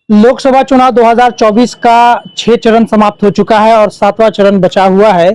लोकसभा चुनाव 2024 का 6 चरण समाप्त हो चुका है और 7वां चरण बचा हुआ है।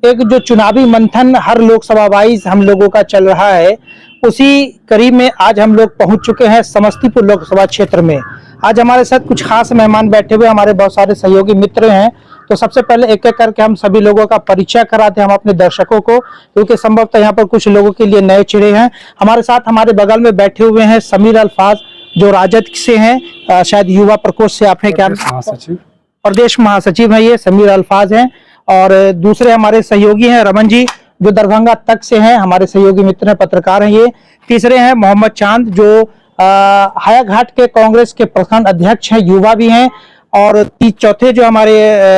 एक जो चुनावी मंथन हर लोकसभा वाइज हम लोगों का चल रहा है, उसी कड़ी में आज हम लोग पहुंच चुके हैं समस्तीपुर लोकसभा क्षेत्र में। आज हमारे साथ कुछ खास मेहमान बैठे हुए, हमारे बहुत सारे सहयोगी मित्र हैं। तो सबसे पहले एक एक करके हम सभी लोगों का परिचय कराते हैं हम अपने दर्शकों को, क्योंकि संभवतः यहाँ पर कुछ लोगों के लिए नए चेहरे हैं। हमारे साथ हमारे बगल में बैठे हुए हैं समीर अल्फाज, जो राजद से हैं, शायद युवा प्रकोष्ठ से आपने क्या महासचिव, प्रदेश महासचिव है, ये समीर अल्फाज हैं। और दूसरे हमारे सहयोगी हैं रमन जी, जो दरभंगा तक से हैं, हमारे सहयोगी मित्र हैं, पत्रकार हैं ये। तीसरे हैं मोहम्मद चांद, जो हायाघाट के कांग्रेस के प्रखंड अध्यक्ष हैं, युवा भी हैं। और चौथे जो हमारे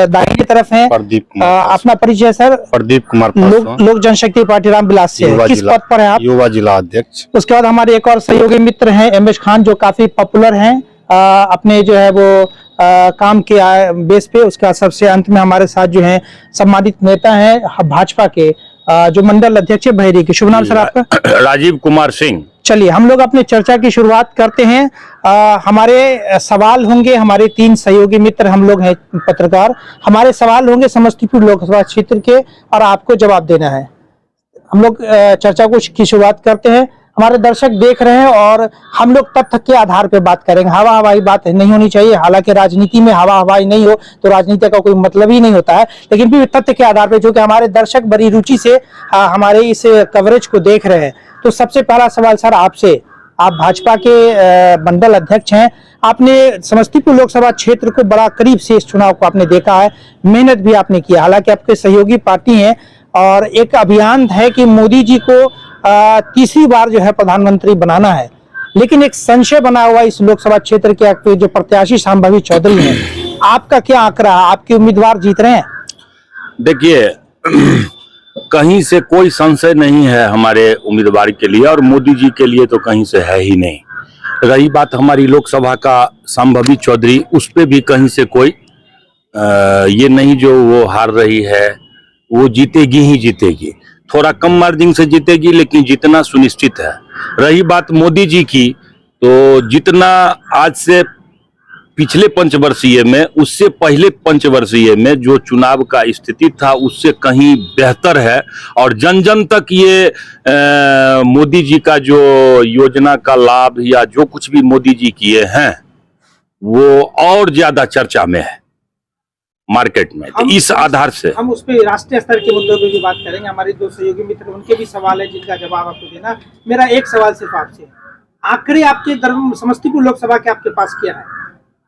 दाहिने तरफ हैं, प्रदीप कुमार, अपना परिचय सर। प्रदीप कुमार, लोक जनशक्ति पार्टी रामविलास से, किस पद पर है आप? युवा जिला अध्यक्ष। उसके बाद हमारे एक और सहयोगी मित्र हैं एमएस खान, जो काफी पॉपुलर हैं अपने जो है वो काम के बेस पे। उसके बाद सबसे अंत में हमारे साथ जो हैं सम्मानित नेता हैं भाजपा के, जो मंडल अध्यक्ष है बहेरी के। शुभ नाम सर आपका? राजीव कुमार सिंह। चलिए हम लोग अपने चर्चा की शुरुआत करते हैं। हमारे सवाल होंगे, हमारे 3 सहयोगी मित्र हम लोग हैं पत्रकार, हमारे सवाल होंगे समस्तीपुर लोकसभा क्षेत्र के और आपको जवाब देना है। हम लोग चर्चा की शुरुआत करते हैं। हमारे दर्शक देख रहे हैं और हम लोग तथ्य के आधार पे बात करेंगे, हवा हवाई बात नहीं होनी चाहिए। हालांकि राजनीति में हवा हवाई नहीं हो तो राजनीति का कोई मतलब ही नहीं होता है, लेकिन भी तथ्य के आधार पे, जो कि हमारे दर्शक बड़ी रुचि से हमारे इस कवरेज को देख रहे हैं। तो सबसे पहला सवाल सर आपसे, आप भाजपा के मंडल अध्यक्ष हैं, आपने समस्तीपुर लोकसभा क्षेत्र को बड़ा करीब से इस चुनाव को आपने देखा है, मेहनत भी आपने किया। हालांकि आपके सहयोगी पार्टी हैं और एक अभियान है कि मोदी जी को तीसरी बार जो है प्रधानमंत्री बनाना है, लेकिन एक संशय बना हुआ इस लोकसभा क्षेत्र के जो प्रत्याशी संभवी चौधरी हैं, आपका क्या आंकड़ा है? आपके उम्मीदवार जीत रहे हैं? देखिए, कहीं से कोई संशय नहीं है हमारे उम्मीदवार के लिए, और मोदी जी के लिए तो कहीं से है ही नहीं। रही बात हमारी लोकसभा का संभवी चौधरी, उस पे भी कहीं से कोई ये नहीं जो वो हार रही है, वो जीतेगी ही जीतेगी। थोड़ा कम मार्जिन से जीतेगी, लेकिन जितना सुनिश्चित है। रही बात मोदी जी की, तो जितना आज से पिछले पंचवर्षीय में, उससे पहले पंचवर्षीय में जो चुनाव का स्थिति था, उससे कहीं बेहतर है। और जन जन तक ये मोदी जी का जो योजना का लाभ या जो कुछ भी मोदी जी किए हैं, वो और ज्यादा चर्चा में है मार्केट में। तो इस आधार से हम उस पे राष्ट्रीय स्तर के मुद्दों पे भी बात करेंगे। हमारे 2 सहयोगी मित्र, उनके भी सवाल है जिनका जवाब आपको देना। मेरा एक सवाल सिर्फ आपसे, आंकड़े आपके समस्तीपुर लोकसभा के आपके पास क्या है?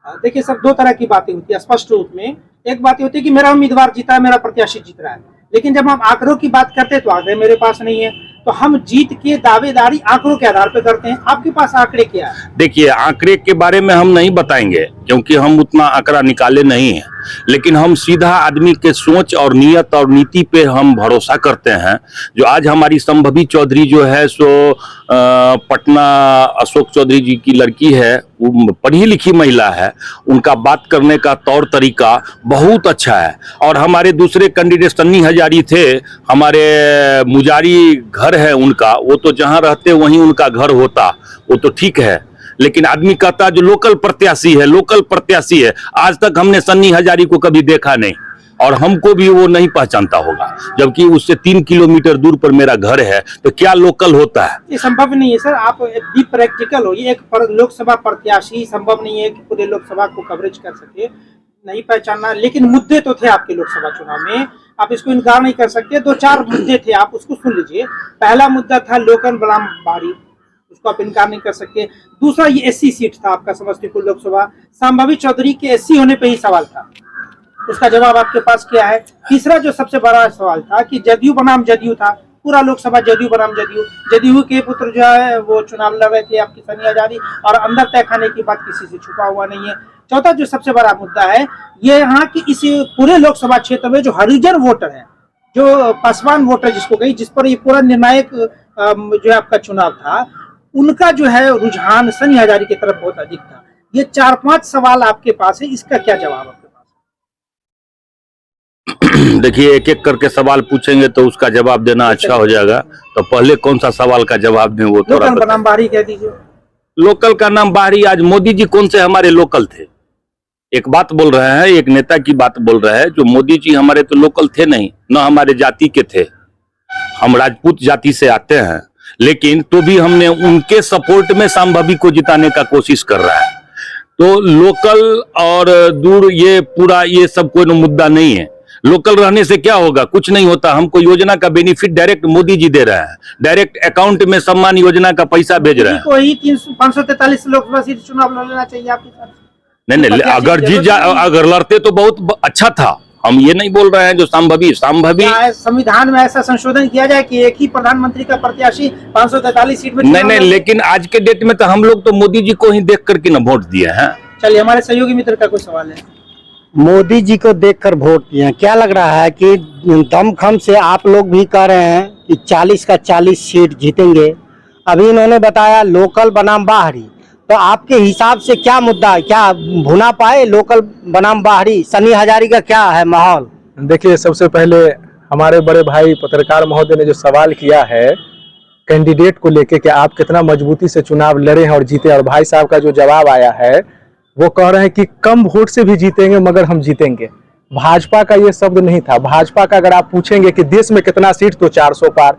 देखिए सब 2 तरह की बातें होती है स्पष्ट रूप में। एक बात होती है कि मेरा उम्मीदवार जीता है, मेरा प्रत्याशी जीत रहा है, लेकिन जब हम आंकड़ों की बात करते हैं तो आंकड़े मेरे पास नहीं है। तो हम जीत के दावेदारी आंकड़ों के आधार पर करते हैं। आपके पास आंकड़े क्या है? देखिए, आंकड़े के बारे में हम नहीं बताएंगे, क्योंकि हम उतना आंकड़ा निकाले नहीं है, लेकिन हम सीधा आदमी के सोच और नियत और नीति पे हम भरोसा करते हैं। जो आज हमारी संभवी चौधरी जो है, सो पटना अशोक चौधरी जी की लड़की है, वो पढ़ी लिखी महिला है, उनका बात करने का तौर तरीका बहुत अच्छा है। और हमारे दूसरे कैंडिडेट सन्नी हजारी थे, हमारे मुजारी घर है उनका, वो तो जहां रहते वहीं उनका घर होता, वो तो ठीक है। लेकिन आदमी कहता जो लोकल प्रत्याशी है, लोकल प्रत्याशी है। आज तक हमने सन्नी हजारी को कभी देखा नहीं, और हमको भी वो नहीं पहचानता होगा, जबकि उससे 3 किलोमीटर दूर पर मेरा घर है। तो क्या लोकल होता है? ये संभव नहीं है सर, आप भी प्रैक्टिकल हो। ये एक लोकसभा प्रत्याशी संभव नहीं है कि पूरे लोकसभा को कवरेज कर सके, नहीं पहचानना। लेकिन मुद्दे तो थे आपके लोकसभा चुनाव में, आप इसको इनकार नहीं कर सकते। 2-4 मुद्दे थे, आप उसको सुन लीजिए। पहला मुद्दा था लोकन बलाम बाड़ी, उसको आप इनकार नहीं कर सकते। दूसरा ये एससी सीट था आपका समस्तीपुर लोकसभा, संभवी चौधरी के एससी होने पे ही सवाल था, उसका जवाब आपके पास क्या है? तीसरा जो सबसे बड़ा सवाल था कि जदयू बनाम जदयू था, पूरा लोकसभा जदयू बनाम जदयू। जदयू के पुत्र जो है वो चुनाव लड़ रहे थे, आपकी सन्नी हजारी, और अंदर तय खाने की बात किसी से छुपा हुआ नहीं है। चौथा जो सबसे बड़ा मुद्दा है, ये यहाँ की इस पूरे लोकसभा क्षेत्र में जो हरिजन वोटर है, जो पासवान वोटर जिसको कही, जिस पर ये पूरा निर्णायक जो है आपका चुनाव था, उनका जो है रुझान सन्नी हजारी की तरफ बहुत अधिक था। ये 4-5 सवाल आपके पास है, इसका क्या जवाब आपके पास? देखिए, एक एक करके सवाल पूछेंगे तो उसका जवाब देना अच्छा हो जाएगा। तो पहले कौन सा सवाल का जवाब दें वो थोड़ा बनाम बाड़ी कह दीजिए। लोकल का नाम बाहरी। आज मोदी जी कौन से हमारे लोकल थे? एक बात बोल रहे हैं, एक नेता की बात बोल रहे हैं, जो मोदी जी हमारे तो लोकल थे नहीं, न हमारे जाति के थे। हम राजपूत जाति से आते हैं, लेकिन तो भी हमने उनके सपोर्ट में संभवी को जिताने का कोशिश कर रहा है। तो लोकल और दूर ये पूरा ये सब कोई मुद्दा नहीं है। लोकल रहने से क्या होगा? कुछ नहीं होता। हमको योजना का बेनिफिट डायरेक्ट मोदी जी दे रहे हैं, डायरेक्ट अकाउंट में सम्मान योजना का पैसा भेज रहे हैं। वही 543 लोकसभा सीट चुनाव लड़ लेना चाहिए आपके साथ। नहीं, अगर लड़ते तो बहुत अच्छा था। हम ये नहीं बोल रहे हैं जो संभवी संविधान में ऐसा संशोधन किया जाए कि एक ही प्रधानमंत्री का प्रत्याशी 543 सीट में। नहीं, लेकिन आज के डेट में तो हम लोग तो मोदी जी को ही देख करके ना वोट दिए हैं। चलिए, हमारे सहयोगी मित्र का कोई सवाल है। मोदी जी को देखकर वोट दिए, क्या लग रहा है कि दमखम से आप लोग भी कह रहे हैं कि 40 का 40 सीट जीतेंगे। अभी इन्होंने बताया लोकल बनाम बाहरी, तो आपके हिसाब से क्या मुद्दा है? क्या भुना पाए लोकल बनाम बाहरी? सनी हजारी का क्या है माहौल? देखिए, सबसे पहले हमारे बड़े भाई पत्रकार महोदय ने जो सवाल किया है कैंडिडेट को लेके कि आप कितना मजबूती से चुनाव लड़े हैं और जीते, और भाई साहब का जो जवाब आया है वो कह रहे हैं कि कम वोट से भी जीतेंगे मगर हम जीतेंगे। भाजपा का ये शब्द नहीं था। भाजपा का अगर आप पूछेंगे कि देश में कितना सीट, तो 400 पार,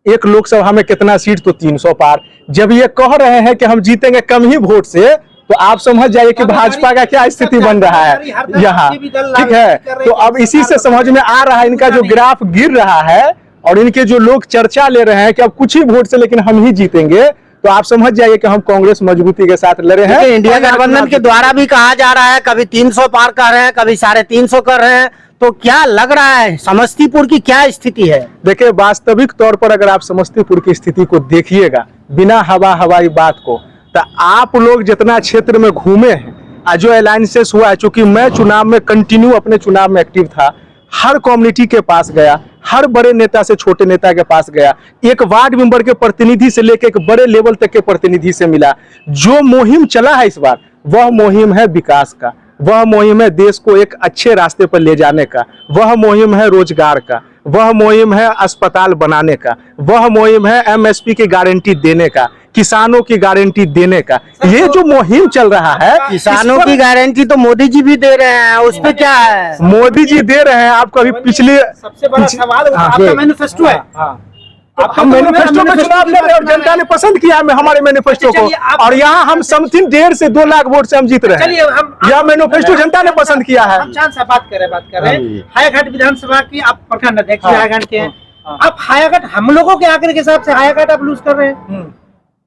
एक लोकसभा में कितना सीट, तो 300 पार। जब ये कह रहे हैं कि हम जीतेंगे कम ही वोट से, तो आप समझ जाइए कि भाजपा का क्या स्थिति बन रहा है यहाँ। ठीक है, तो अब इसी से समझ में आ रहा है इनका जो ग्राफ गिर रहा है, और इनके जो लोग चर्चा ले रहे हैं कि अब कुछ ही वोट से लेकिन हम ही जीतेंगे, तो आप समझ जाइए कि हम कांग्रेस मजबूती के साथ लड़े हैं। इंडिया गठबंधन के द्वारा भी कहा जा रहा है, कभी 300 पार कर रहे हैं, कभी 350 कर रहे हैं, तो क्या लग रहा है समस्तीपुर की क्या स्थिति है? देखिए, वास्तविक तौर पर अगर आप समस्तीपुर की स्थिति को देखिएगा बिना हवाई बात को, तो आप लोग जितना क्षेत्र में घूमे हैं, जो अलायंसेस हुआ है, चूंकि मैं चुनाव में कंटिन्यू अपने चुनाव में एक्टिव था, हर कम्युनिटी के पास गया, हर बड़े नेता से छोटे नेता के पास गया, एक वार्ड मेंबर के प्रतिनिधि से लेकर एक बड़े लेवल तक के प्रतिनिधि से मिला। जो मुहिम चला है इस बार, वह मुहिम है विकास का, वह मुहिम है देश को एक अच्छे रास्ते पर ले जाने का, वह मुहिम है रोजगार का, वह मुहिम है अस्पताल बनाने का, वह मुहिम है एमएसपी की गारंटी देने का, किसानों की गारंटी देने का। ये जो मुहिम चल रहा है, किसानों की गारंटी तो मोदी जी भी दे रहे हैं, उस पे क्या है? मोदी जी दे रहे हैं। आपको अभी पिछले सबसे बड़ा सवाल आपका मैनिफेस्टो है। हम मैनिफेस्टो में चुनाव लड़ रहे हैं और जनता ने पसंद किया हमारे मैनिफेस्टो को, और यहाँ हम समथिंग 1.5 से 2 लाख वोट से हम जीत रहे हैं। यह मैनिफेस्टो जनता ने पसंद किया है। हम चांद से बात कर रहे हैं हायाघाट विधानसभा की। आप प्रखंड अध्यक्ष हायाघाट के हैं। अब हायाघाट हम लोगों के आंकड़े के हिसाब से हायाघाट आप लूज कर रहे हैं।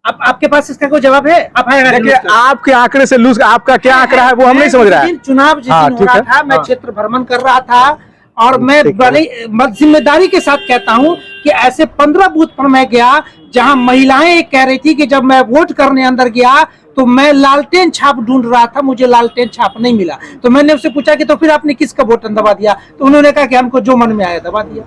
अब आपके पास इसका कोई जवाब है? आप हायाघाट आपके आंकड़े से लूज, आपका क्या आंकड़ा है वो हम नहीं समझ रहे हैं। चुनाव जिस दिन हो रहा था, मैं क्षेत्र भ्रमण कर रहा था, और मैं बड़ी जिम्मेदारी के साथ कहता हूं कि ऐसे 15 बूथ पर मैं गया जहां महिलाएं कह रही थी कि जब मैं वोट करने अंदर गया तो मैं लालटेन छाप ढूंढ रहा था, मुझे लालटेन छाप नहीं मिला। तो मैंने उससे पूछा कि तो फिर आपने किसका बटन दबा दिया? तो उन्होंने कहा कि हमको जो मन में आया दबा दिया।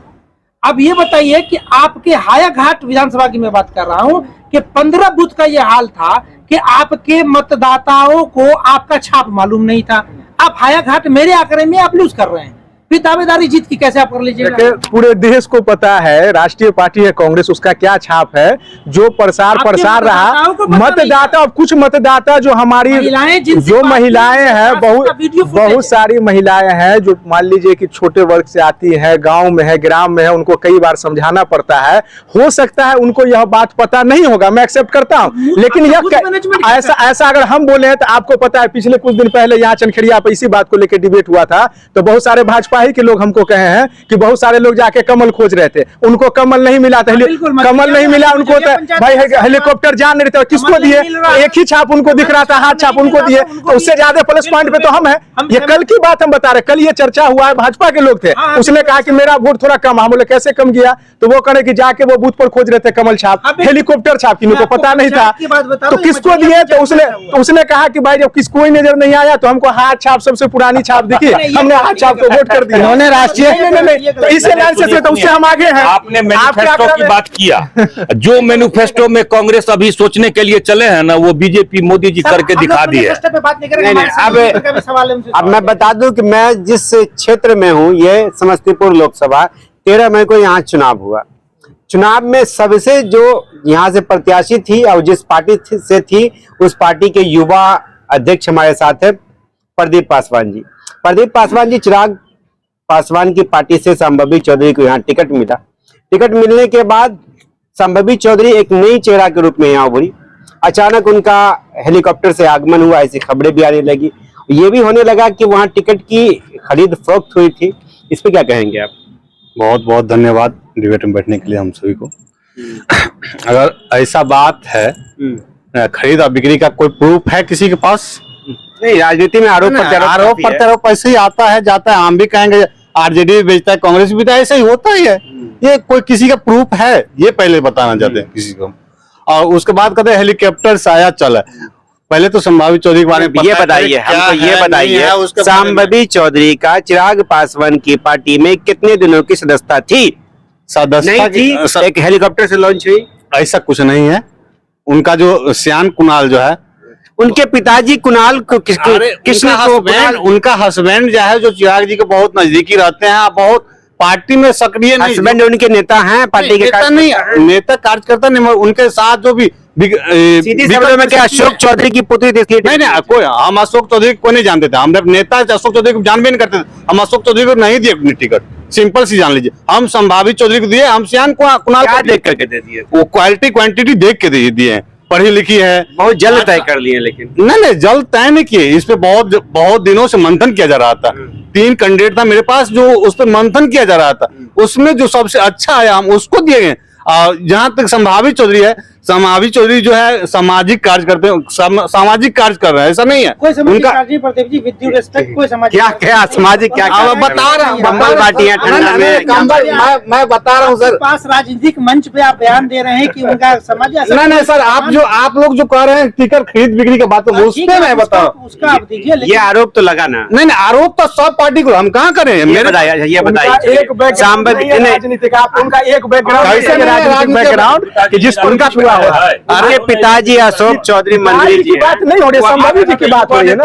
अब ये बताइए कि आपके हायाघाट विधानसभा की मैं बात कर रहा हूं कि 15 बूथ का ये हाल था कि आपके मतदाताओं को आपका छाप मालूम नहीं था। आप हायाघाट मेरे आंकड़े में आप लूज कर रहे हैं, फिर दावेदारी जीत की कैसे आप कर लीजिएगा? पूरे देश को पता है राष्ट्रीय पार्टी है कांग्रेस, उसका क्या छाप है, जो प्रसार रहा मतदाता। और कुछ मतदाता जो हमारी जो महिलाएं हैं, बहुत सारी महिलाएं हैं जो मान लीजिए कि छोटे वर्ग से आती है, गांव में है, ग्राम में है, उनको कई बार समझाना पड़ता है। हो सकता है उनको यह बात पता नहीं होगा, मैं एक्सेप्ट करता हूँ, लेकिन यह ऐसा अगर हम बोले तो आपको पता है पिछले कुछ दिन पहले यहाँ चनखड़िया पर इसी बात को लेकर डिबेट हुआ था, तो बहुत सारे भाजपा के लोग हमको कहे हैं कि बहुत सारे लोग जाके कमल खोज रहे थे, उनको कमल नहीं मिला था। कमल नहीं मिला उनको, तो भाई हेलीकॉप्टर जान नहीं रहे थे, किसको दिए? एक ही छाप उनको दिख रहा था, हाथ छाप उनको दिए, तो उससे ज्यादा प्लस पॉइंट पे तो हम हैं। ये कल की बात हम बता रहे, कल ये चर्चा हुआ है, भाजपा के लोग थे, उसने कहा कि मेरा वोट थोड़ा कम। हम बोले कैसे कम गया? तो वो कहे कि जाके वो बूथ पर खोज रहे थे कमल छाप, हेलीकॉप्टर छाप, किनको पता नहीं था, तो किसको दिए? तो उसने कहा कि भाई जब किसको ही नजर नहीं आया तो हमको हाथ छाप सबसे पुरानी छाप दिखी, हमने हाथ छाप को वोट कर दिया। उन्होंने राष्ट्रीय तो इस एनालिसिस में तो उससे हम आगे हैं। आपने मैनिफेस्टो की बात किया, जो मैनिफेस्टो में कांग्रेस अभी सोचने के लिए चले हैं ना, वो बीजेपी मोदी जी करके दिखा दिए। अब मैं बता दूं कि मैं जिस क्षेत्र में हूं, ये समस्तीपुर लोकसभा, 13 मई को यहाँ चुनाव हुआ। चुनाव में सबसे जो यहाँ से प्रत्याशी थी और जिस पार्टी से थी उस पार्टी के युवा अध्यक्ष हमारे साथ है प्रदीप पासवान जी। प्रदीप पासवान जी, चिराग पासवान की पार्टी से संभवी चौधरी को यहाँ टिकट मिला। टिकट मिलने के बाद संभवी चौधरी एक नई चेहरा के रूप में यहाँ उभरी। अचानक उनका हेलीकॉप्टर से आगमन हुआ, ऐसी खबरें भी आने लगी। ये भी होने लगा कि वहाँ टिकट की खरीद फरोख्त हुई थी। इस पे क्या कहेंगे आप? बहुत बहुत धन्यवाद डिबेट में बैठने के लिए हम सभी को। अगर ऐसा बात है, खरीद और बिक्री का कोई प्रूफ है किसी के पास? नहीं, राजनीति में आरोप प्रत्यारोप ऐसे ही आता है जाता है। हम भी कहेंगे आरजेडी भी बेचता है, कांग्रेस भी बेचता है, ऐसा ही होता ही है। ये कोई किसी का प्रूफ है ये पहले बताना चाहते हैं किसी को। और उसके बाद कहते हैं हेलीकॉप्टर से आया चला। पहले तो संभावी चौधरी के बारे में ये बताइए, हमको ये बताइए, संभवी चौधरी का चिराग पासवान की पार्टी में कितने दिनों की सदस्यता थी? सदस्यता नहीं थी, एक हेलीकॉप्टर से लॉन्च हुई। ऐसा कुछ नहीं है। उनका जो श्यान कुणाल जो है, उनके पिताजी कुणाल को किसने उनका हस्बैंड जो है, जो चिराग जी के बहुत नजदीकी रहते हैं, बहुत पार्टी में सक्रिय नहीं। हस्बैंड उनके नेता हैं, पार्टी के नेता नहीं, नेता कार्यकर्ता नहीं। उनके साथ जो भी सीधी शब्दों में क्या अशोक चौधरी की पुत्री थी? नहीं, कोई हम अशोक चौधरी को नहीं जानते थे। हम नेता अशोक चौधरी को जान भी नहीं करते थे। हम अशोक चौधरी को नहीं दिए अपनी टिकट, सिंपल सी जान लीजिए। हम संभावित चौधरी को दिए, हम श्याम कुणाल को देख करके दे दिए। वो क्वालिटी क्वांटिटी देख के दिए हैं। पढ़ी लिखी है, बहुत जल्द तय कर लिए, लेकिन नहीं जल्द तय नहीं किए। इस पे बहुत दिनों से मंथन किया जा रहा था। 3 कैंडिडेट था मेरे पास, जो उस पर मंथन किया जा रहा था। उसमें जो सबसे अच्छा आया हम उसको दिए गए। जहां तक संभावित चौधरी है, संभावित चौधरी जो है सामाजिक कार्य करते हैं, सामाजिक कार्य कर रहे हैं, ऐसा नहीं है उनका। क्या सामाजिक क्या बता रहा हूँ, मैं बता रहा हूँ सर। पास राजनीतिक मंच पे आप बयान दे रहे हैं कि उनका समाज नहीं सर, आप लोग जो कह रहे हैं टिकट खरीद बिक्री की बात, उस पे मैं बता रहा उसका आप दीजिए। ये आरोप तो लगा ना? नहीं, आरोप तो सब पार्टी को, हम कहाँ करें? ये बताइए एक बैकग्राउंड जिस उनका पूरा हो रहा है। अरे पिताजी अशोक चौधरी मंत्री जी बात नहीं हो रही, संभावी जी की बात हो रही है ना।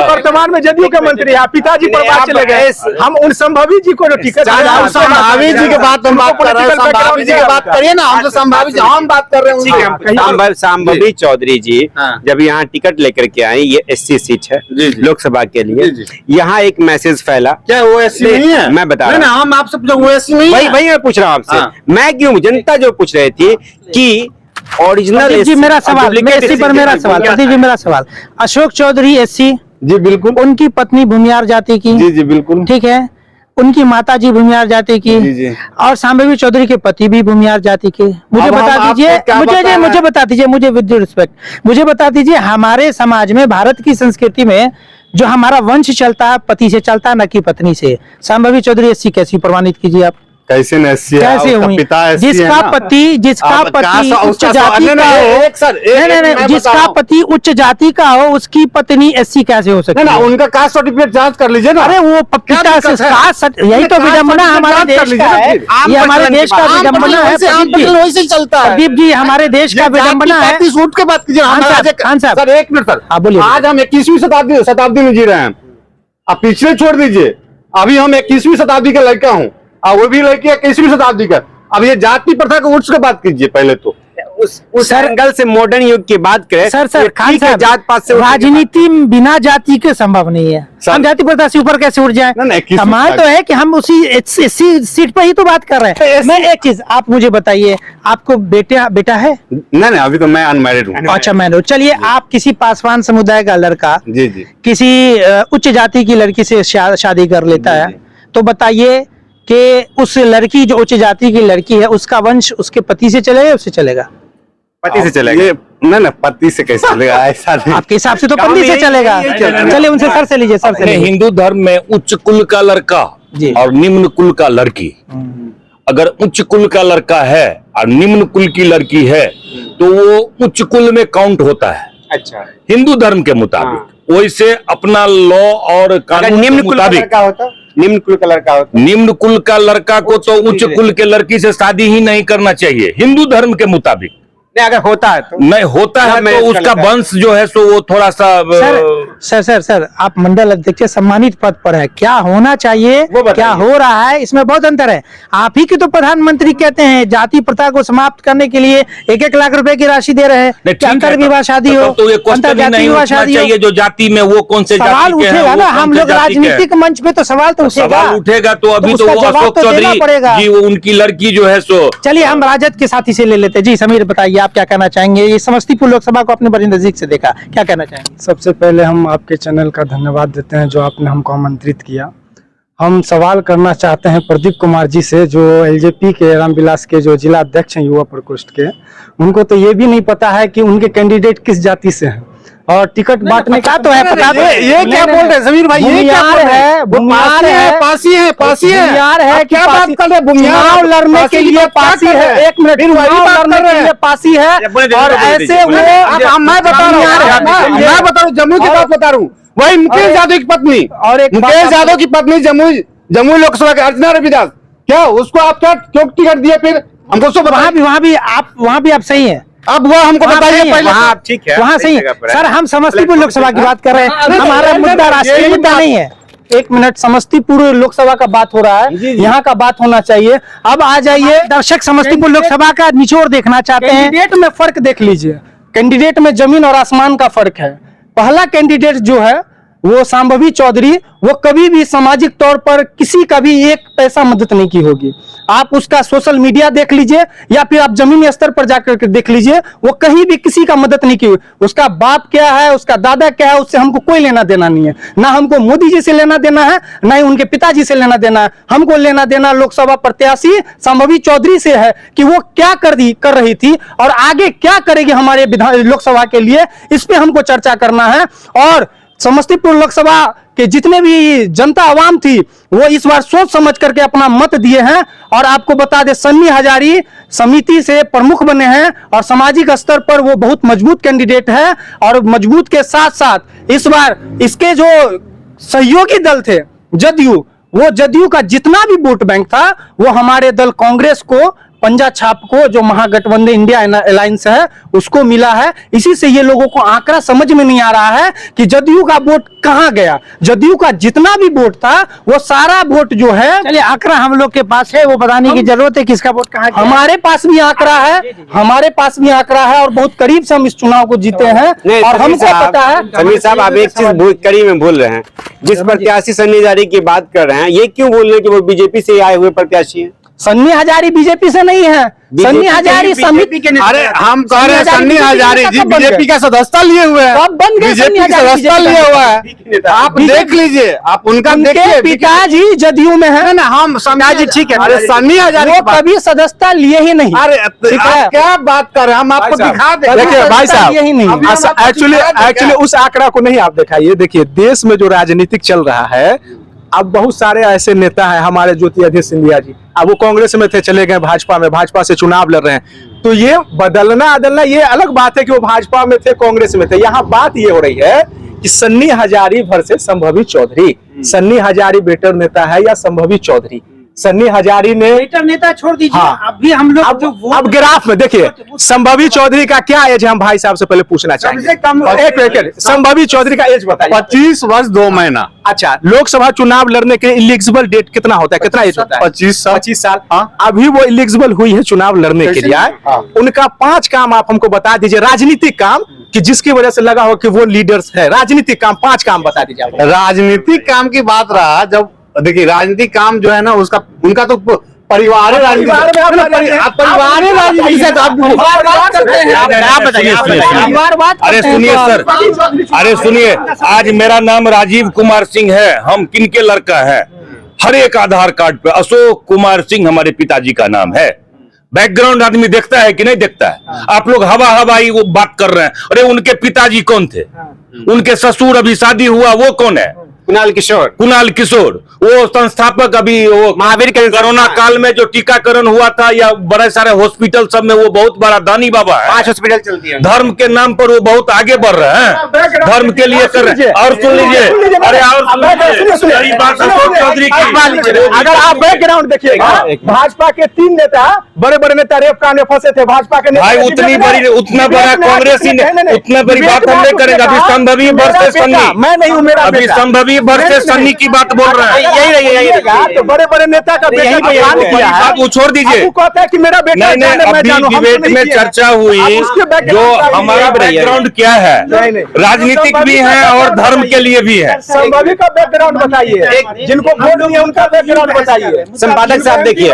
वर्तमान में जदयू के मंत्री है, पिताजी प्रभाव चले गए। हम उन संभावी जी को टिकट, संभावी जी की बात हम बात कर रहे हैं। संभावी जी की बात करिए ना, हम तो संभावी जी हम बात कर रहे हैं। संभावी चौधरी जी जब यहाँ टिकट लेकर के आए, ये SC सीट है लोकसभा के लिए, यहाँ एक मैसेज फैला। क्या वो SC नहीं है? मैं बता रहा हूँ, हम आपसे वो SC नहीं है। वही मैं पूछ रहा हूँ आपसे। मैं क्यों, जनता जो पूछ रही थी कि ओरिजिनल जी मेरा सवाल, मेरा सवाल, अशोक चौधरी SC जी बिल्कुल, उनकी पत्नी भूमिहार जाति की, जी बिल्कुल ठीक है, उनकी माता जी भूमिहार जाति की, जी। और संभावी चौधरी के पति भी भूमिहार जाति के। मुझे बता दीजिए, मुझे बता दीजिए, मुझे विद रिस्पेक्ट मुझे बता दीजिए, हमारे समाज में, भारत की संस्कृति में जो हमारा वंश चलता है पति से चलता है, न कि पत्नी से। संभावी चौधरी SC कैसी प्रमाणित कीजिए आप? कैसे कैसे हुई? जिसका पति उच्च जाति का हो, जिसका पति उच्च जाति का हो, उसकी पत्नी SC कैसे हो सकती है? उनका कास्ट सर्टिफिकेट जांच कर लीजिए ना। अरे वो पिता से कास्ट, यही तो विडम्बना हमारे देश का है। ये हमारे देश का विडम्बना है वैसे चलता है। प्रदीप जी, हमारे देश का विडम्बना है। सूट के बात कीजिए। खान साहब, सर एक मिनट सर, आप बोलिए। आज हम 21वीं शताब्दी में जी रहे हैं। आप पिछले छोड़ दीजिए, अभी हम 21वीं शताब्दी का लड़का हूँ, वो भी लड़की 21वीं शताब्दी का। अब ये जाति प्रथा को उच्च की बात कीजिए पहले तो। उस एंगल से मॉडर्न युग की बात करें। सर खान साहब, जात पात से राजनीति बिना जाति के संभव नहीं है। हम जाति प्रथा से ऊपर कैसे उठ जाए? कमाल तो है कि हम उसी सीट पर ही तो बात कर रहे हैं। मैं एक चीज आप मुझे बताइए, आपको बेटा है? नहीं, अभी तो मैं अनमैरिड हूँ। अच्छा, मैरिड। चलिए, आप किसी पासवान समुदाय का लड़का जी किसी उच्च जाति की लड़की से शादी कर लेता है, तो बताइए कि उस लड़की, जो उच्च जाति की लड़की है, उसका वंश उसके पति से चलेगा, उससे चलेगा? पति से चलेगा। नहीं, पति से कैसे चलेगा? ऐसा नहीं। आपके हिसाब से तो पति से चलेगा। चलिए उनसे सर से लीजिए, सर से लीजिए। हिंदू धर्म में उच्च कुल का लड़का और निम्न कुल का लड़की, अगर उच्च कुल का लड़का है और निम्न कुल की लड़की है तो वो उच्च कुल में काउंट होता है। अच्छा, हिंदू धर्म के मुताबिक। वैसे अपना लॉ और कानून निम्न कुल का लड़का होता, निम्न कुल का लड़का होता, निम्न कुल का लड़का को तो उच्च कुल के लड़की से शादी ही नहीं करना चाहिए हिंदू धर्म के मुताबिक। अगर होता है तो नहीं होता है मैं तो इसका उसका लगा। वंश जो है सो वो थोड़ा सा सर आप मंडल अध्यक्ष सम्मानित पद पर है, क्या होना चाहिए वो बताइए। क्या हो रहा है, इसमें बहुत अंतर है। आप ही की तो प्रधानमंत्री कहते हैं जाति प्रथा को समाप्त करने के लिए 1-1 लाख रुपए की राशि दे रहे हैं नहीं, कि ठीक अंतर है, विवाह शादी हो, तो ये क्वेश्चन ही अंतरजातीय नहीं विवाह उठना शादी हो। चाहिए जो जाति में वो कौन से सवाल जाति के हैं, उठेगा वो ना, कौन हम से लोग जाति के हैं। राजनीतिक मंच पे तो सवाल तो उठेगा। सवाल उठेगा तो अभी तो उसका वो जवाब अशोक तो देना चौधरी पड़ेगा। जी वो उनकी लड़की जो है सो चलिए हम राजद के साथी से ले लेते हैं। जी समीर बताइए आप क्या कहना चाहेंगे, ये समस्तीपुर लोकसभा को अपने बड़ी नजदीक से देखा, क्या कहना चाहेंगे? सबसे पहले हम आपके चैनल का धन्यवाद देते हैं जो आपने हमको आमंत्रित किया। हम सवाल करना चाहते हैं प्रदीप कुमार जी से, जो एलजेपी के रामविलास के जो जिला अध्यक्ष हैं युवा प्रकोष्ठ के। उनको तो ये भी नहीं पता है कि उनके कैंडिडेट किस जाति से हैं और टिकट बांटने का तो है, पता तो है। ये क्या बोल रहे हैं समीर भाई, ये क्या बोल रहे हैं? बुनियाद है, पासी है बुनियाद है कि क्या बात कर रहे हैं? चुनाव लड़ने के लिए पासी है, एक मिनट, चुनाव लड़ने के लिए पासी है और ऐसे वो मैं बता रहा हूँ जम्मू की बात बता रहा हूँ। वही मुकेश यादव की पत्नी और एक मुकेश यादव की पत्नी जम्मू लोकसभा के अर्चना रविदास, क्या उसको आप क्या क्यों टिकट दिए? फिर हमको उसको वहाँ भी आप सही है, अब वो हमको बताइए पहले। वहाँ ठीक है, वहाँ सही है सर। हम समस्तीपुर लोकसभा की बात कर रहे हैं, हमारा मुद्दा राष्ट्रीय मुद्दा नहीं है। एक मिनट, समस्तीपुर लोकसभा का बात हो रहा है, यहाँ का बात होना चाहिए। अब आ जाइए, दर्शक समस्तीपुर लोकसभा का निचोड़ देखना चाहते हैं। कैंडिडेट में फर्क देख लीजिए, कैंडिडेट में जमीन और आसमान का फर्क है। पहला कैंडिडेट जो है वो शांभवी चौधरी, वो कभी भी सामाजिक तौर पर किसी का भी एक पैसा मदद नहीं की होगी। आप उसका सोशल मीडिया देख लीजिए या फिर आप जमीनी स्तर पर जाकर के देख लीजिए, वो कहीं भी किसी का मदद नहीं की। उसका बाप क्या है, उसका दादा क्या है, उससे हमको कोई लेना देना नहीं है। ना हमको मोदी जी से लेना देना है, ना ही उनके पिताजी से लेना देना है। हमको लेना देना लोकसभा प्रत्याशी शांभवी चौधरी से है कि वो क्या कर रही थी और आगे क्या करेगी हमारे लोकसभा के लिए, इस पे हमको चर्चा करना है। और समस्तीपुर लोकसभा के जितने भी जनता आवाम थी वो इस बार सोच समझ करके अपना मत दिए हैं। और आपको बता दें, सन्नी हजारी समिति से प्रमुख बने हैं और सामाजिक स्तर पर वो बहुत मजबूत कैंडिडेट है। और मजबूत के साथ साथ इस बार इसके जो सहयोगी दल थे जदयू, वो जदयू का जितना भी वोट बैंक था वो हमारे दल कांग्रेस को पंजा छाप को, जो महागठबंधन इंडिया अलायंस है, उसको मिला है। इसी से ये लोगों को आंकड़ा समझ में नहीं आ रहा है कि जदयू का वोट कहां गया। जदयू का जितना भी वोट था वो सारा वोट जो है, चलिए आंकड़ा हम लोग के पास है, वो बताने की जरूरत है किसका वोट कहां गया। हमारे पास भी आंकड़ा है, हमारे पास भी आंकड़ा है और बहुत करीब से हम इस चुनाव को जीते हैं। और हमको पता है समीर साहब, आप एक चीज कड़ी में भूल रहे हैं। जिस प्रत्याशी सन्नी हजारी की बात कर रहे हैं, ये क्यों बोल रहे हैं कि वो बीजेपी से आए हुए प्रत्याशी हैं? सन्नी हजारी बीजेपी से नहीं है, सन्नी हजारी समिति के। अरे हम कह रहे हैं सन्नी हजारी जी बीजेपी का सदस्यता लिए हुए हैं, कब बन गए बीजेपी सन्नी का हजारी सदस्यता लिए हुआ है। आप देख लीजिए, आप उनका उनके देखिए। पिताजी जदयू में है ना हम पिताजी ठीक है, अरे सन्नी हजारी वो कभी सदस्यता लिए ही नहीं। अरे ठीक है? आप क्या बात कर रहे हैं, हम आपको दिखा दें। देखिए भाई साहब, यही नहीं। एक्चुअली उस आंकड़ा को नहीं आप दिखाइए। देखिए देश में जो राजनीतिक चल रहा है, अब बहुत सारे ऐसे नेता हैं, हमारे ज्योतिरादित्य सिंधिया जी, अब वो कांग्रेस में थे, चले गए भाजपा में, भाजपा से चुनाव लड़ रहे हैं। तो ये बदलना अदलना ये अलग बात है कि वो भाजपा में थे, कांग्रेस में थे। यहाँ बात ये हो रही है कि सन्नी हजारी वर्सेस संभवी चौधरी। सन्नी हजारी बेटर नेता है या संभवी चौधरी? सन्नी हजारी ने नेता छोड़ दीजिए, हाँ। अभी हम लोग अब ग्राफ में देखिए, संभवी चौधरी का क्या एज है, हम भाई साहब से पहले पूछना चाहेंगे। एक मिनट, संभवी चौधरी का एज बताइए। 25 वर्ष 2 महीना। अच्छा, लोकसभा चुनाव लड़ने के एलिजिबल डेट कितना होता है, कितना एज होता है? 25 साल। हाँ। अभी वो एलिजिबल हुई है चुनाव लड़ने के लिए। उनका 5 काम आप हमको बता दीजिए, राजनीतिक काम, कि जिसकी वजह से लगा हो कि वो लीडर्स है। राजनीतिक काम 5 काम बता दीजिए आप। राजनीतिक काम की बात रहा, जब देखिए राजनीतिक काम जो है ना उसका उनका तो परिवार राजनीति से तो आप अरे सुनिए सर, अरे सुनिए, आज मेरा नाम राजीव कुमार सिंह है। हम किनके लड़का है? हर एक आधार कार्ड पे अशोक कुमार सिंह हमारे पिताजी का नाम है। बैकग्राउंड आदमी देखता है कि नहीं देखता है? आप लोग हवा हवाई वो बात कर रहे हैं। अरे उनके पिताजी कौन थे? उनके ससुर अभी शादी हुआ वो कौन है? कुणाल किशोर वो संस्थापक, अभी वो महावीर के कोरोना काल में जो टीकाकरण हुआ था या बड़े सारे हॉस्पिटल सब में वो बहुत बड़ा दानी बाबा है। 5 हॉस्पिटल चलती है। धर्म के नाम पर वो बहुत आगे बढ़ रहे हैं, धर्म के लिए कर रहे हैं। और सुन लीजिए, अरे और सुन बात अशोक चौधरी की, अगर आप बैकग्राउंड देखिएगा, भाजपा के 3 नेता, बड़े बड़े नेता रेप कांड में फंसे थे। भाजपा के भाई उतना बड़ा कांग्रेस ही उतना बड़ी बात हम नहीं करेंगे। अभी संभवी वर्सेस सन्नी, मैं नहीं हूँ, मेरा अभी संभवी वर्सेस सन्नी की बात बोल रहे हैं। यही तो बड़े बड़े नेता का बात वो छोड़ दीजिए, कहता है कि मेरा बेटा नहीं अभी डिबेट में चर्चा हुई, जो हमारा बैकग्राउंड क्या है, राजनीतिक भी है और धर्म के लिए भी है। संभवी का बैकग्राउंड बताइए, जिनको वोट दिए उनका बैकग्राउंड बताइए। संपादक साहब देखिए,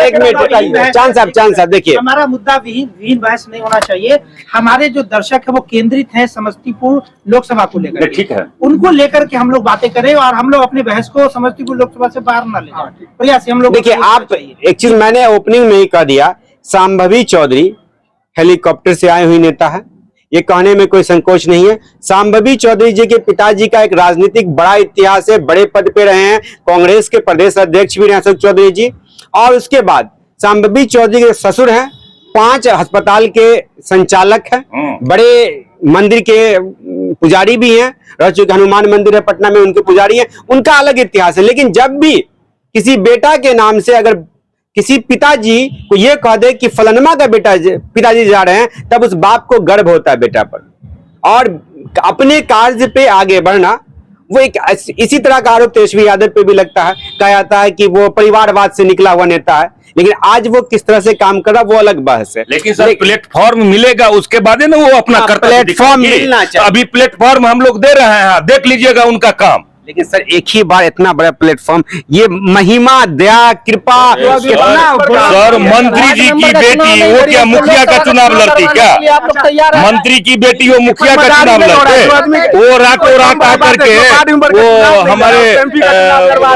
एक मिनट, चांद साहब देखिए, हमारा मुद्दा विहीन बहस नहीं होना चाहिए। हमारे जो दर्शक है वो केंद्रित है समस्तीपुर लोकसभा को लेकर, ठीक है, उनको लेकर के हम लोग बातें करें और हम लोग अपनी बहस को समस्तीपुर लोकसभा से बाहर न ले जाएं। प्रयास हम लोग देखिए, आप एक चीज मैंने ओपनिंग में ही कह दिया, संभवी चौधरी हेलीकॉप्टर से आई हुई नेता है, ये कहने में कोई संकोच नहीं है। संभवी चौधरी जी के पिताजी का एक राजनीतिक बड़ा इतिहास है, बड़े पद पे रहे हैं, कांग्रेस के प्रदेश अध्यक्ष भी रहे अशोक चौधरी जी। और उसके बाद संभवी चौधरी के ससुर हैं, 5 अस्पताल के संचालक हैं, बड़े मंदिर के पुजारी भी हैं, रह चुके हनुमान मंदिर है पटना में, उनके पुजारी हैं, उनका अलग इतिहास है। लेकिन जब भी किसी बेटा के नाम से अगर किसी पिताजी को ये कह दे कि फलनमा का पिताजी जा रहे हैं, तब उस बाप को गर्व होता है बेटा पर, और अपने कार्य पे आगे बढ़ना। वो एक इसी तरह का आरोप तेजस्वी यादव पे भी लगता है, कहा जाता है कि वो परिवारवाद से निकला हुआ नेता है, लेकिन आज वो किस तरह से काम कर रहा वो अलग बहस है। लेकिन सर प्लेटफॉर्म मिलेगा उसके बाद ना वो अपना प्लेटफॉर्म मिलना चाहिए। अभी प्लेटफॉर्म हम लोग दे रहे हैं, देख लीजिएगा उनका काम। लेकिन सर एक ही बार इतना बड़ा प्लेटफॉर्म, ये महिमा दया कृपा सर, मंत्री जी की बेटी वो क्या मुखिया का चुनाव लड़ती क्या? मंत्री की बेटी वो मुखिया का चुनाव लड़ते? वो रातों रात आकर के वो हमारे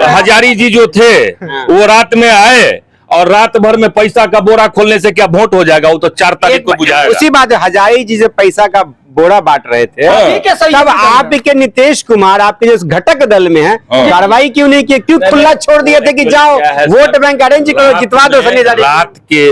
हजारी जी जो थे वो रात में आए और रात भर में पैसा का बोरा खोलने से क्या वोट हो जाएगा? वो तो 4 तारीख को बुझाएगा। उसी बात हजारी जी से पैसा का बोरा बांट रहे थे, तब आपके नीतीश कुमार आपके जो घटक दल में है, कार्रवाई क्यों नहीं की? क्यों खुला छोड़ दिए थे कि जाओ वोट बैंक अरेंज करो, जितवा दो?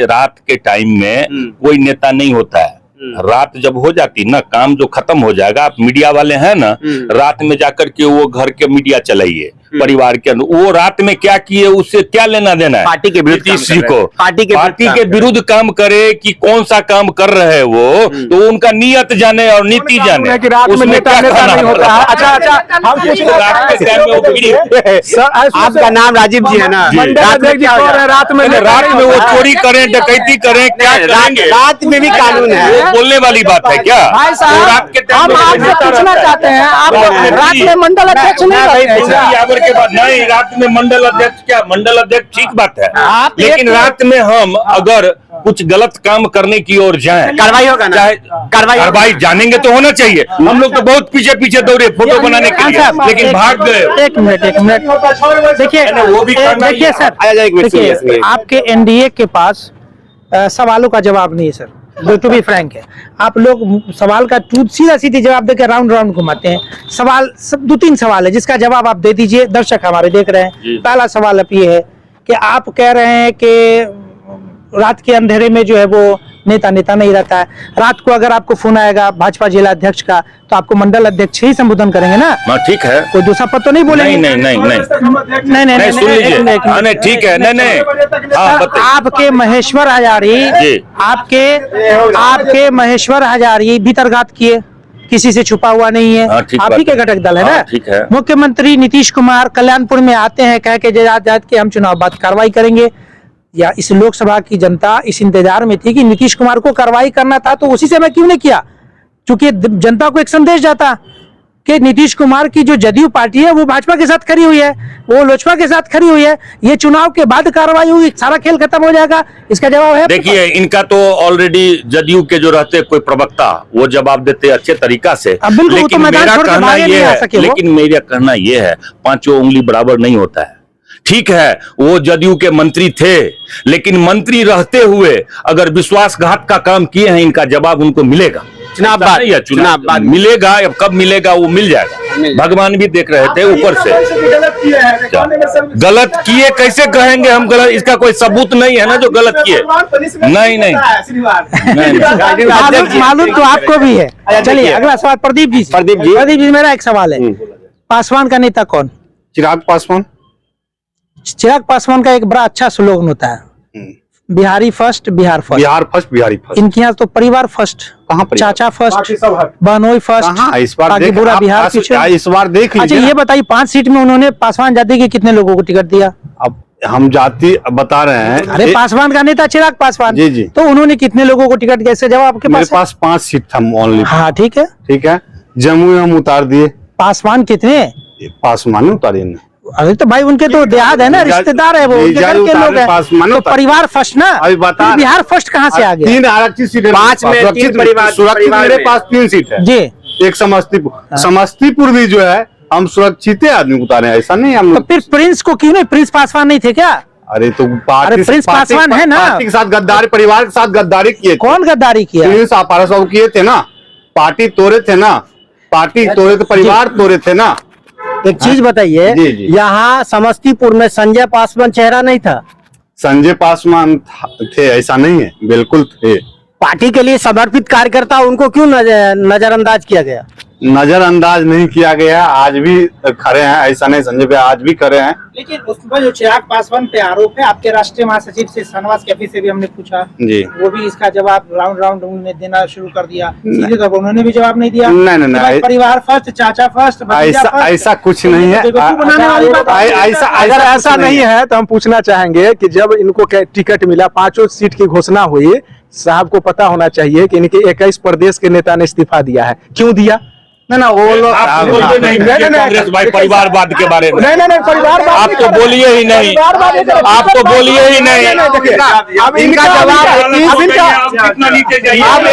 रात के टाइम में कोई नेता नहीं होता है। रात जब हो जाती ना, काम जो खत्म हो जाएगा, आप मीडिया वाले हैं ना, रात में जाकर के वो घर के मीडिया चलाइए परिवार के अंदर। वो रात में क्या किए उससे क्या लेना देना है? पार्टी के विरुद्ध पार्टी के विरुद्ध काम करे कि कौन सा काम कर रहे हैं वो, तो उनका नियत जाने और नीति जाने। उसमें क्या करना होता है? अच्छा, आपका नाम राजीव जी है ना? रात में वो चोरी करें, डकैती करें, क्या करेंगे? रात में भी कानून है, बोलने वाली बात है क्या? भाई साहब, हम आपसे पूछना चाहते हैं, आप रात में मंडल अध्यक्ष नहीं रहते के बाद नहीं, रात में मंडल अध्यक्ष क्या? मंडल अध्यक्ष ठीक बात है, लेकिन रात में हम अगर कुछ गलत काम करने की ओर जाएं, कार्रवाई होगा ना? कार्रवाई जानेंगे तो होना चाहिए। हम लोग तो बहुत पीछे दौड़े फोटो बनाने के लिए, लेकिन भाग गए। एक मिनट देखिए, वो भी देखिए सर, देखिए आपके एनडीए के पास सवालों का जवाब नहीं है सर, टू बी फ्रैंक है। आप लोग सवाल का सीधा सीधी जवाब देकर राउंड घुमाते हैं। सवाल 2-3 सवाल है जिसका जवाब आप दे दीजिए, दर्शक हमारे देख रहे हैं। पहला सवाल अब ये है कि आप कह रहे हैं कि रात के अंधेरे में जो है वो नेता नहीं रहता है। रात को अगर आपको फोन आएगा भाजपा जिला अध्यक्ष का, तो आपको मंडल अध्यक्ष ही संबोधन करेंगे ना? ठीक है, कोई दूसरा पद तो नहीं बोलेंगे? नहीं, सुन लीजिए, ठीक है, नहीं, आपके महेश्वर हजारी भीतरघात किए, किसी से छुपा हुआ नहीं है, आप ही के घटक दल है ना? ठीक है। मुख्यमंत्री नीतीश कुमार कल्याणपुर में आते हैं, कह के जात के हम चुनाव बाद कार्रवाई करेंगे। या इस लोकसभा की जनता इस इंतजार में थी कि नीतीश कुमार को कार्रवाई करना था, तो उसी समय क्यों नहीं किया? क्योंकि जनता को एक संदेश जाता कि नीतीश कुमार की जो जदयू पार्टी है वो भाजपा के साथ खड़ी हुई है, वो लोजपा के साथ खड़ी हुई है, ये चुनाव के बाद कार्रवाई हुई, सारा खेल खत्म हो जाएगा। इसका जवाब है, देखिए इनका तो ऑलरेडी जदयू के जो रहते कोई प्रवक्ता वो जवाब देते अच्छे तरीका से, लेकिन मेरा कहना ये है 5 उंगली बराबर नहीं होता है। ठीक है, वो जदयू के मंत्री थे, लेकिन मंत्री रहते हुए अगर विश्वासघात का काम किए हैं, इनका जवाब उनको मिलेगा। चुनाव ऐसा बाद, नहीं है, चुनाव बाद। मिलेगा, अब कब मिलेगा वो मिल जाएगा। भगवान भी देख रहे थे ऊपर से। गलत किए कैसे कहेंगे हम गलत? इसका कोई सबूत नहीं है ना जो गलत किए। नहीं नहीं मालूम तो आपको भी है। चलिए अगला सवाल प्रदीप जी से। प्रदीप जी। मेरा एक सवाल है, पासवान का नेता कौन? चिराग पासवान। चिराग पासवान का एक बड़ा अच्छा स्लोगन होता है, Bihari first Bihar first. Bihar first, Bihari first. इनके यहाँ तो परिवार फर्स्ट, कहाँ परिवार? चाचा फर्स्ट, बहनोई फर्स्ट, कहाँ इस बार बाकी देख पूरा आप- बिहार आप- पीछे। इस बार देख अच्छा लीजिए। ये बताइए 5 सीट में उन्होंने पासवान जाति के कितने लोगों को टिकट दिया? अब हम जाति बता रहे हैं। अरे पासवान का नेता चिराग पासवान, जी, जी। तो उन्होंने कितने लोगों को टिकट कैसे जवाब आपके मेरे पास है? पास 5 सीट था ओनली। हाँ ठीक है। ठीक है, जमुई हम उतार दिए, पासवान कितने? पासवान उतारे ना। अरे तो भाई उनके तो देहात है ना, रिश्तेदार है वो, उनके घर के लोग हैं, तो परिवार फर्स्ट ना। अभी बता फिर बिहार फर्स्ट कहाँ से आ गया? 3 आरक्षित सीटें, 5 में 3 परिवार, सुरक्षित मेरे पास 3 सीट है। जी, एक समस्तीपुर, समस्तीपुर भी जो है हम सुरक्षित आदमी उतारे हैं, ऐसा नहीं हम तो फिर प्रिंस को क्यों नहीं? प्रिंस पासवान नहीं थे क्या? अरे तो पार्टी अरे प्रिंस पार्टी- पासवान है ना। पार्टी के साथ गद्दारी, परिवार के साथ गद्दारी किए थे। कौन गद्दारी किया? प्रिंस आपारा साहब किए थे ना, पार्टी तोड़े थे ना, पार्टी तोड़े थे, परिवार तोड़े थे ना। एक चीज बताइए, जी, जी। यहाँ समस्तीपुर में संजय पासवान चेहरा नहीं था? संजय पासवान थे, ऐसा नहीं है, बिल्कुल थे। पार्टी के लिए समर्पित कार्यकर्ता, उनको क्यों नजरअंदाज किया गया? नजरअंदाज नहीं किया गया, आज भी खड़े हैं, ऐसा नहीं संजय भाई आज भी खड़े हैं। लेकिन उसमें जो चिराग पासवान पे आरोप है, आपके राष्ट्रीय महासचिव से शाहनवाज कैफी से भी हमने पूछा, जी। वो भी इसका जवाब राउंड उन्होंने देना शुरू कर दिया। सीधे तौर पर उन्होंने भी जवाब नहीं दिया। नहीं, नहीं, कि भाई नहीं। परिवार फर्स्ट, चाचा फर्स्ट, भतीजा ऐसा फर्स्ट। ऐसा कुछ नहीं है। बेवकूफ बनाने वाली बात है। ऐसा अगर ऐसा कुछ नहीं है तो हम पूछना चाहेंगे कि जब इनको टिकट मिला, 5 सीट की घोषणा हुई, साहब को पता होना चाहिए कि इनके 21 प्रदेश के नेता ने इस्तीफा दिया है। क्यों दिया? ना वो लोग आप बोलते नहीं कांग्रेस भाई परिवारवाद के बारे में। नहीं परिवार आप तो बोलिए ही नहीं, आप तो बोलिए ही नहीं। अब इनका जवाब, अब इनका कितना नीचे जाइए। आप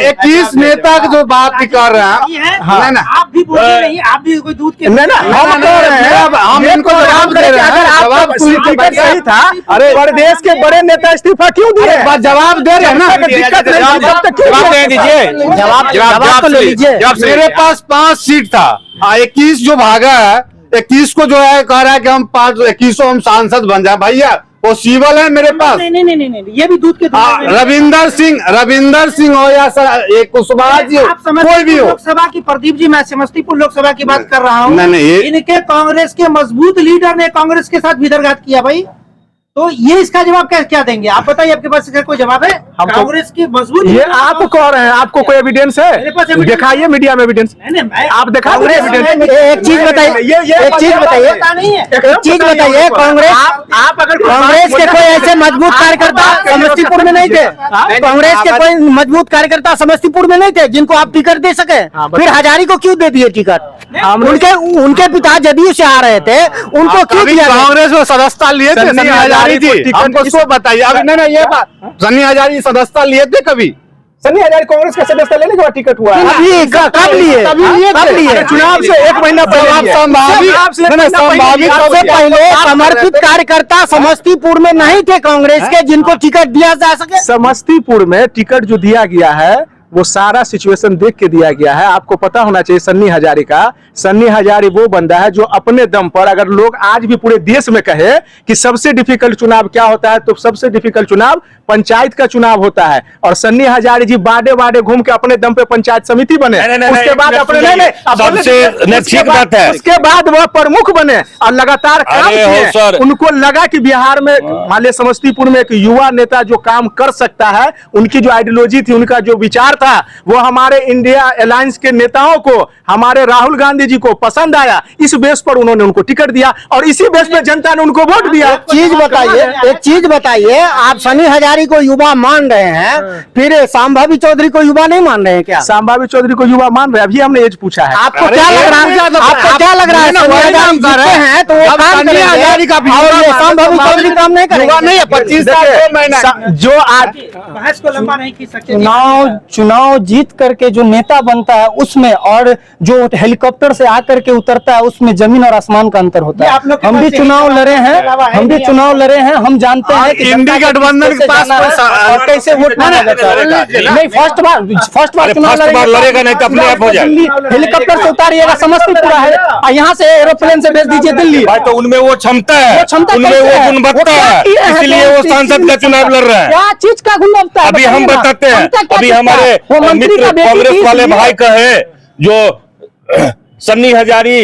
21 नेता की जो बात कर रहे हैं, हाँ, आप भी बोलिए नहीं, आप भी कोई दूध के नहीं ना, हम कह रहे हैं, अब हम इनको जवाब दे रहे हैं। अगर आप जवाब टिकट सही था, अरे प्रदेश के बड़े नेता इस्तीफा क्यों दिए? जवाब दे रहे हैं ना। दिक्कत नहीं, जब तक क्यों जवाब दिए? दे दीजिए। जवाब तो ले लीजिए। मेरे पास 5 सीट था, 21 जो भागा है, 21 को जो है कह रहा है कि हम 21 हम सांसद बन जाए। भैया पॉसिबल है मेरे पास। नहीं, ये भी दूध के रविंदर सिंह हो या सर एक कुशवाहा जी हो, आप कोई भी समस्तीपुर हो। लोकसभा की, प्रदीप जी मैं समस्तीपुर लोकसभा की बात कर रहा हूँ। नहीं, ये- इनके कांग्रेस के मजबूत लीडर ने कांग्रेस के साथ भिड़ंत किया भाई, तो ये इसका जवाब क्या देंगे? आप बताइए, आपके पास इसका कोई जवाब है? हमको- कांग्रेस की मजबूत ये लीडर- आप कह रहे हैं, आपको कोई एविडेंस मेरे है? पास evidence- दिखाइए मीडिया में एविडेंस। नहीं, मैं आप दिखा दीजिए कांग्रेस evidence। में- एक चीज बताइए, एक चीज बताइए, पता नहीं है। एक चीज बताइए, कांग्रेस आप अगर कांग्रेस के कोई ऐसे मजबूत कार्यकर्ता समस्तीपुर में नहीं थे? कांग्रेस के कोई मजबूत कार्यकर्ता समस्तीपुर में नहीं थे जिनको आप टिकट दे सके? फिर हजारी को क्यों दे दिए टिकट? उनके पिता जदयू से आ रहे थे, उनको क्यों कभी दिया गया? कांग्रेस में सदस्यता लिए थे सन्नी सन्नी हजारी हजारी को जी? टिकट हमको इस- सो बताइए। अभी नहीं ये बात, सन्नी हजारी सदस्यता लिए थे कभी? सन्नी हजारी कांग्रेस का सदस्य लेने के बाद टिकट हुआ है। अभी कब लिए? कब लिए? अरे चुनाव से 1 महीना पहले आप लिए। संभावित- चुनाव से 1 नहीं, महीना पहले संभावित लिए। सबसे पहले समर्पित कार्यकर्ता समस्तीपुर में नहीं थे कांग्रेस के जिनको टिकट दिया जा सके? समस्तीपुर में टिकट जो दिया गया है वो सारा सिचुएशन देख के दिया गया है। आपको पता होना चाहिए सन्नी हजारी का, सन्नी हजारी वो बंदा है जो अपने दम पर, अगर लोग आज भी पूरे देश में कहे कि सबसे डिफिकल्ट चुनाव क्या होता है, तो सबसे डिफिकल्ट चुनाव पंचायत का चुनाव होता है। और सन्नी हजारी जी बाडे घूम के अपने दम पे पंचायत समिति बने, नहीं, उसके बाद अपने ठीक बात है। उसके बाद वह प्रमुख बने और लगातार काम अरे हो किए। सर। उनको लगा कि बिहार में, मान लिया समस्तीपुर में एक युवा नेता जो काम कर सकता है, उनकी जो आइडियोलॉजी थी, उनका जो विचार था, वो हमारे इंडिया अलायंस के नेताओं को, हमारे राहुल गांधी जी को पसंद आया। इस बेस पर उन्होंने उनको टिकट दिया और इसी बेस पर जनता ने उनको वोट दिया। एक चीज बताइए, आप सन्नी हजारी को युवा मान रहे हैं, फिर संभावी चौधरी को युवा नहीं मान रहे हैं क्या? संभावी चौधरी को युवा मान रहे हैं, अभी हमने एज पूछा है। आपको क्या लग रहा है? आपको क्या लग रहा है? सन्नी हजारी जीतते हैं तो वो काम करेंगे और ये संभावी चौधरी काम नहीं करेंगे। 25 साल 2 महीना जो आज बहस को लंबा नहीं खींच सकते। चुनाव चुनाव जीत करके जो नेता बनता है उसमें और जो हेलीकॉप्टर से आकर के उतरता है उसमें जमीन और आसमान का अंतर होता है। हम भी चुनाव लड़े हैं, हम जानते हैं कि इंडी गठबंधन के पास और कैसे वोट मांगा जाता है। नहीं, फर्स्ट बार चुनाव लड़ेगा नहीं तो अपने आप हो जाए। हेलीकॉप्टर से उतारिएगा समस्तीपुर है और यहाँ से एरोप्लेन से भेज दीजिए दिल्ली। भाई तो उनमें वो क्षमता है, उनमें वो गुणवत्ता है, इसलिए वो सांसद का चुनाव लड़ रहे हैं। क्या चीज का गुणवत्ता है अभी हम बताते हैं, अभी हमारे मित्र कांग्रेस वाले भाई कहे जो सन्नी हजारी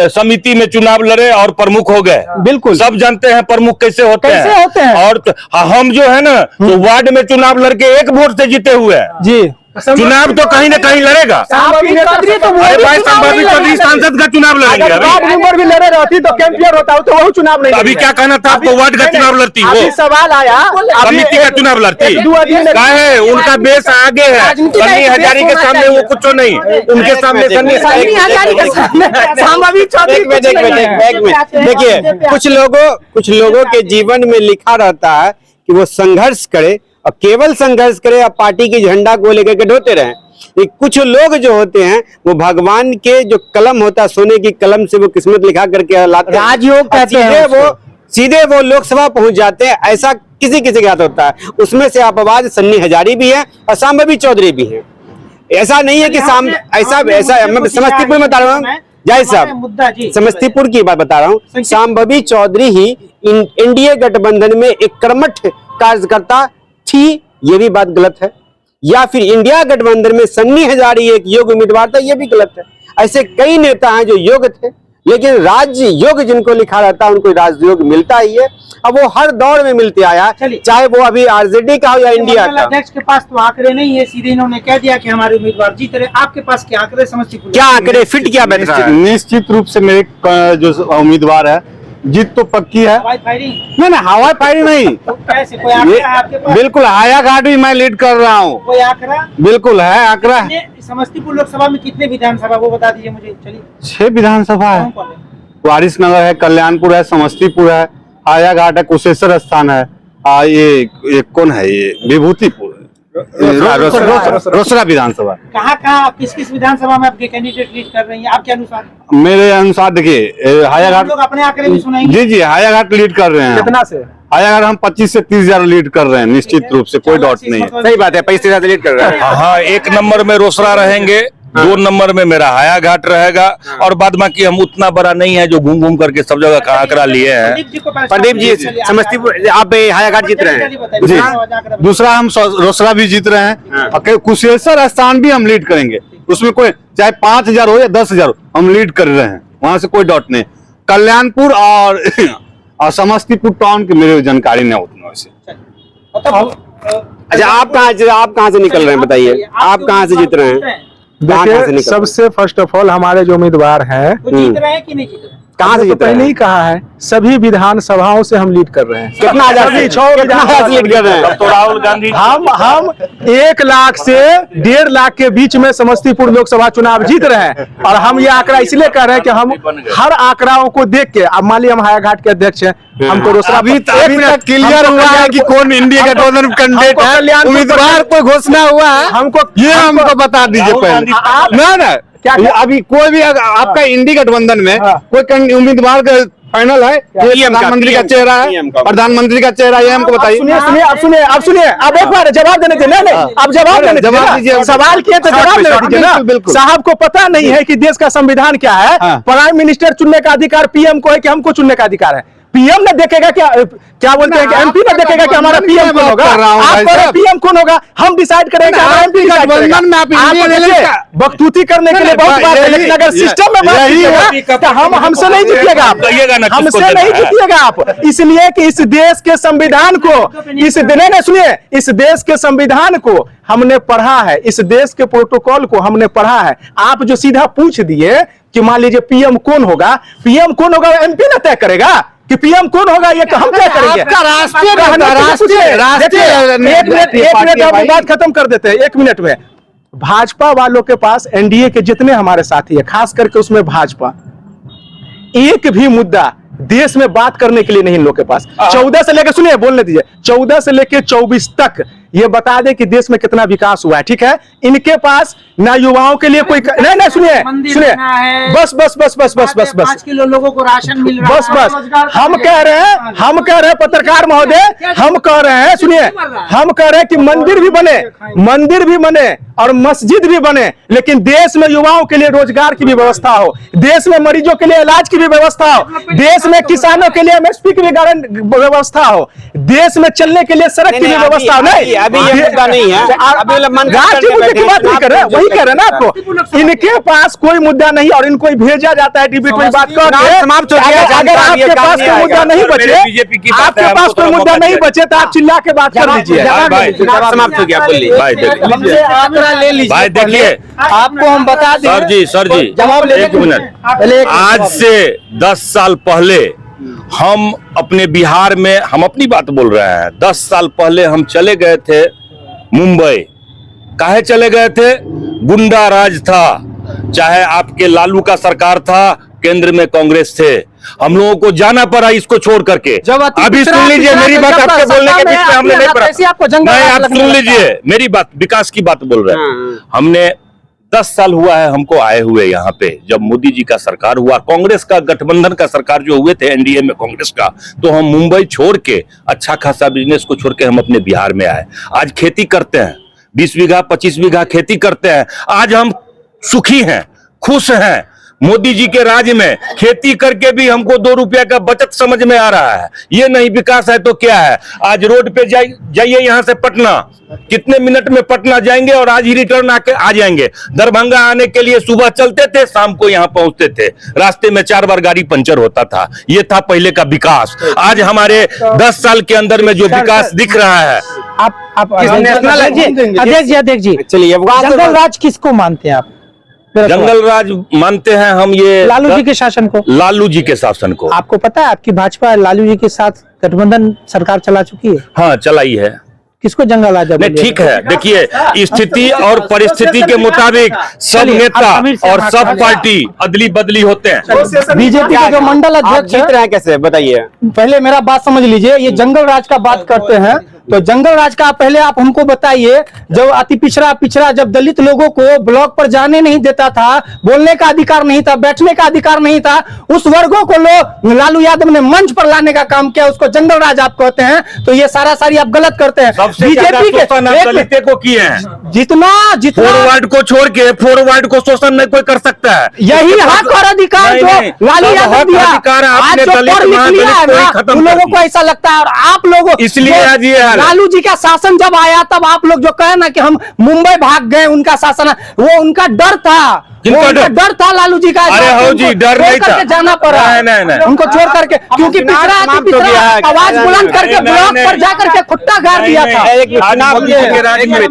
समिति में चुनाव लड़े और प्रमुख हो गए। बिल्कुल सब जानते हैं प्रमुख कैसे होते हैं। और हम जो है ना तो वार्ड में चुनाव लड़के 1 वोट से जीते हुए हैं जी। चुनाव तो कहीं ना कहीं लड़ेगा। अरे भाई संभावी चौधरी सांसद का चुनाव लड़ेंगे। भी लड़े रहती तो कैंपियर होता तो वो चुनाव नहीं। अभी क्या कहना था आपको? वार्ड का चुनाव लड़ती वो, सवाल आया समिति का चुनाव लड़ती क्या है? उनका बेस आगे है। सन्नी हजारी के सामने वो कुछ नहीं, उनके सामने सन्नी हजारी के सामने देखिए कुछ लोगों के जीवन में लिखा रहता है कि वो संघर्ष करे और केवल संघर्ष करे और पार्टी की झंडा को लेकर के ढोते रहे। कुछ लोग जो होते हैं वो भगवान के जो कलम होता है, सोने की कलम से वो किस्मत लिखा करके लाते हैं, राजयोग कहते हैं, सीधे वो लोकसभा पहुंच जाते हैं। ऐसा किसी के साथ होता है। उसमें से अपवाद सन्नी हजारी भी है और संभावी चौधरी भी है। ऐसा नहीं है कि ऐसा मैं समस्तीपुर में बता रहा हूँ जय साहब, समस्तीपुर की बात बता रहा हूँ। संभावी चौधरी ही एनडीए गठबंधन में एक कर्मठ कार्यकर्ता थी, ये भी बात गलत है। या फिर इंडिया गठबंधन में सन्नी हजारी एक योग्य उम्मीदवार था, ये भी गलत है। ऐसे कई नेता हैं जो योग्य थे, लेकिन राज्य योग जिनको लिखा रहता है उनको राजयोग मिलता ही है। अब वो हर दौर में मिलते आया, चाहे वो अभी आरजेडी का हो या इंडिया का। अध्यक्ष के पास तो आंकड़े नहीं है, सीधे इन्होंने कह दिया कि हमारे उम्मीदवार जीत रहे। आपके पास क्या आंकड़े? समस्तीपुर क्या आंकड़े फिट क्या बैठ रहा है? निश्चित रूप से मेरे जो उम्मीदवार है जीत तो पक्की है। नहीं हवाई फायरिंग नहीं, कैसे कोई आंकड़ा है आपके पास? बिल्कुल हायाघाट भी मैं लीड कर रहा हूँ। कोई आंकड़ा? बिल्कुल है आंकड़ा। समस्तीपुर लोकसभा में कितने विधानसभा वो बता दीजिए मुझे। चलिए 6 विधानसभा है। वारिस नगर है, कल्याणपुर है, समस्तीपुर है, हायाघाट है, कुशेश्वर स्थान है, ये कौन है, ये विभूतिपुर, रोसड़ा विधानसभा। कहाँ किस विधानसभा में आपके कैंडिडेट लीड कर रही हैं आपके अनुसार? मेरे अनुसार देखिए हायाघाट लोग अपने आंकड़े भी सुनाएंगे। जी हायाघाट लीड कर रहे हैं। कितना से? हायाघाट हम 25 से 30 हजार लीड कर रहे हैं, निश्चित रूप से कोई डाउट नहीं है। सही बात है, 25 हजार लीड कर रहे हैं। हाँ 1 नंबर में रोसड़ा रहेंगे, 2 नंबर में मेरा हायाघाट रहेगा और बाद बाकी हम उतना बड़ा नहीं है जो घूम घूम करके सब जगह का आंकड़ा लिए हैं। प्रदीप जी समस्तीपुर आप हायाघाट जीत रहे हैं जी। दूसरा हम रोसड़ा भी जीत रहे हैं और कुशेश्वर स्थान भी हम लीड करेंगे। उसमें कोई चाहे 5000 हो या 10,000 हो, हम लीड कर रहे हैं, वहां से कोई डाउट नहीं। कल्याणपुर और समस्तीपुर टाउन की मेरे जानकारी नहीं उतना वैसे। अच्छा आप कहाँ से निकल रहे हैं बताइए, आप कहाँ से जीत रहे हैं? देखिए सबसे फर्स्ट ऑफ ऑल हमारे जो उम्मीदवार हैं जीत रहे हैं कि नहीं जीत रहे? कहाँ से? पहले ही कहा है सभी विधानसभाओं से हम लीड कर रहे हैं। कितना हजार लीड कर रहे हैं? तो राहुल गांधी हम 1 लाख से 1.5 लाख के बीच में समस्तीपुर लोकसभा चुनाव जीत रहे हैं। और हम ये आंकड़ा इसलिए कह रहे हैं कि हम हर आंकड़ाओं को देख के, अब मान लीजिए हम हायाघाट के अध्यक्ष हैं, हमको रोसड़ा अभी तक क्लियर हुआ है कि कौन इंडिया गठबंधन कैंडिडेट है, उम्मीदवार कोई घोषणा हुआ है, हमको बता दीजिए पहले ना। अभी कोई भी आपका इंडिया गठबंधन में कोई उम्मीदवार का फाइनल है? प्रधानमंत्री का चेहरा है, प्रधानमंत्री का चेहरा ये हमको बताइए। सुनिए अब एक बार जवाब देने दीजिए। नहीं अब जवाब दीजिए, सवाल किए तो जवाब देने दीजिए ना। साहब को पता नहीं है कि देश का संविधान क्या है। प्राइम मिनिस्टर चुनने का अधिकार पीएम को है कि हमको चुनने का अधिकार है? पीएम ने देखेगा क्या बोलते हैं कि एमपी ने देखेगा कि हमारा पीएम कौन होगा? आप पीएम कौन होगा? हम डिसाइड करेंगे हमारा एमपी डिसाइड करेगा। बकतूती करने के लिए बहुत बात है, लेकिन अगर सिस्टम में बात कीजिएगा तो हमसे नहीं जीतिएगा आप, हमसे नहीं जीतिएगा आप। इसलिए कि इस देश के संविधान को सुनिए, इस देश के संविधान को हमने पढ़ा है, इस देश के प्रोटोकॉल को हमने पढ़ा है। आप जो सीधा पूछ दिए कि मान लीजिए पीएम कौन होगा, पीएम कौन होगा एमपी न तय करेगा कि पीएम कौन होगा, ये हम तय करेंगे। राष्ट्रीय बात खत्म कर देते हैं 1 मिनट में। भाजपा वालों के पास एनडीए के जितने हमारे साथी है, खास करके उसमें भाजपा, एक भी मुद्दा देश में बात करने के लिए नहीं इन लोग के पास। 14 से लेकर, सुनिए बोलने दीजिए, 14 से लेकर 24 तक ये बता दे कि देश में कितना विकास हुआ है। ठीक है, इनके पास ना युवाओं के लिए कोई नहीं, सुनिए सुनिए, बस बस बस बस बस बस बस 5 किलो लोगों को राशन मिल रहा बस बस हम कह रहे हैं पत्रकार महोदय, हम कह रहे हैं, सुनिए, हम कह रहे हैं कि मंदिर भी बने और मस्जिद भी बने, लेकिन देश में युवाओं के लिए रोजगार की भी व्यवस्था हो, देश में मरीजों के लिए इलाज की भी व्यवस्था हो, देश में किसानों के लिए एमएसपी की भी व्यवस्था हो, देश में चलने के लिए सड़क की भी व्यवस्था हो। नहीं, अभी ये मुद्दा नहीं है, अभी राष्ट्रीय मुद्दे की बात नहीं कर रहे, वही कह रहे हैं ना आपको, इनके पास कोई मुद्दा नहीं और इनको भेजा जाता है डिबेट में बात करके। समाप्त हो गया, अगर आपके पास कोई मुद्दा नहीं बचे, बीजेपी की बात है, आपके पास कोई मुद्दा नहीं बचे तो आप चिल्ला के बात कर लीजिए। समाप्त हो गया, बोलिए हमसे आंकड़ा ले लीजिए। भाई देखिए, आपको हम बता दें, सर जी जवाब ले एक मिनट, आज से 10 साल पहले हम अपने बिहार में, हम अपनी बात बोल रहे हैं, 10 साल पहले हम चले गए थे मुंबई। काहे चले गए थे? गुंडा राज था, चाहे आपके लालू का सरकार था, केंद्र में कांग्रेस थे, हम लोगों को जाना पड़ा इसको छोड़ करके। अभी सुन लीजिए मेरी बात, आपके बोलने के बीच में हमने नहीं पड़ा, नहीं आप सुन लीजिए मेरी बात, विकास की बात बोल रहे हैं। हमने 10 साल हुआ है हमको आए हुए यहाँ पे, जब मोदी जी का सरकार हुआ, कांग्रेस का गठबंधन का सरकार जो हुए थे एनडीए में कांग्रेस का, तो हम मुंबई छोड़ के अच्छा खासा बिजनेस को छोड़ के हम अपने बिहार में आए। आज खेती करते हैं, 20 बीघा 25 बीघा खेती करते हैं, आज हम सुखी हैं, खुश हैं। मोदी जी के राज में खेती करके भी हमको 2 रुपया का बचत समझ में आ रहा है। ये नहीं विकास है तो क्या है? आज रोड पे जाइए यहाँ से पटना, कितने मिनट में पटना जाएंगे और आज ही रिटर्न आके आ जाएंगे। दरभंगा आने के लिए सुबह चलते थे, शाम को यहाँ पहुंचते थे, रास्ते में 4 बार गाड़ी पंचर होता था। ये था पहले का विकास। आज हमारे 10 साल के अंदर में जो विकास दिख रहा है, आप अध्यक्ष जी, चलिए जंगल राज किसको मानते हैं आप? जंगल राज मानते हैं हम ये लालू जी के शासन को। लालू जी के शासन को। आपको पता है आपकी भाजपा लालू जी के साथ गठबंधन सरकार चला चुकी है? हाँ, चलाई है। किसको जंगल राज? नहीं, ठीक है, देखिए स्थिति और परिस्थिति के मुताबिक सब नेता और सब पार्टी अदली बदली होते हैं। बीजेपी के जो मंडल अध्यक्ष जीत रहे हैं कैसे, बताइए। पहले मेरा बात समझ लीजिए, ये जंगल राज का बात करते हैं तो जंगल राज का पहले आप हमको बताइए। जब अति पिछड़ा जब दलित लोगों को ब्लॉक पर जाने नहीं देता था, बोलने का अधिकार नहीं था, बैठने का अधिकार नहीं था, उस वर्गों को लोग लालू यादव ने मंच पर लाने का काम किया, उसको जंगल राज आप कहते हैं। तो ये सारी आप गलत करते हैं। बीजेपी के दलित को किए हैं, जितना फॉरवर्ड को छोड़ के फॉरवर्ड को शोषण नहीं कोई कर सकता है। यही हक और अधिकार जो लालू यादव दिया, आज जो पढ़ लिख लिया है ना, उन लोगों को ऐसा लगता है। और आप लोगों, इसलिए आज ये लालू जी का शासन जब आया तब आप लोग जो कहे ना कि हम मुंबई भाग गए, उनका शासन, वो उनका डर था, डर था लालू जी का। अरे हो जी, डर नहीं था, जाना पड़ा नहीं, उनको छोड़ करके, क्योंकि पिछड़ा आवाज बुलंद करके ब्लॉक पर जाकर के खुट्टा गाड़ दिया था।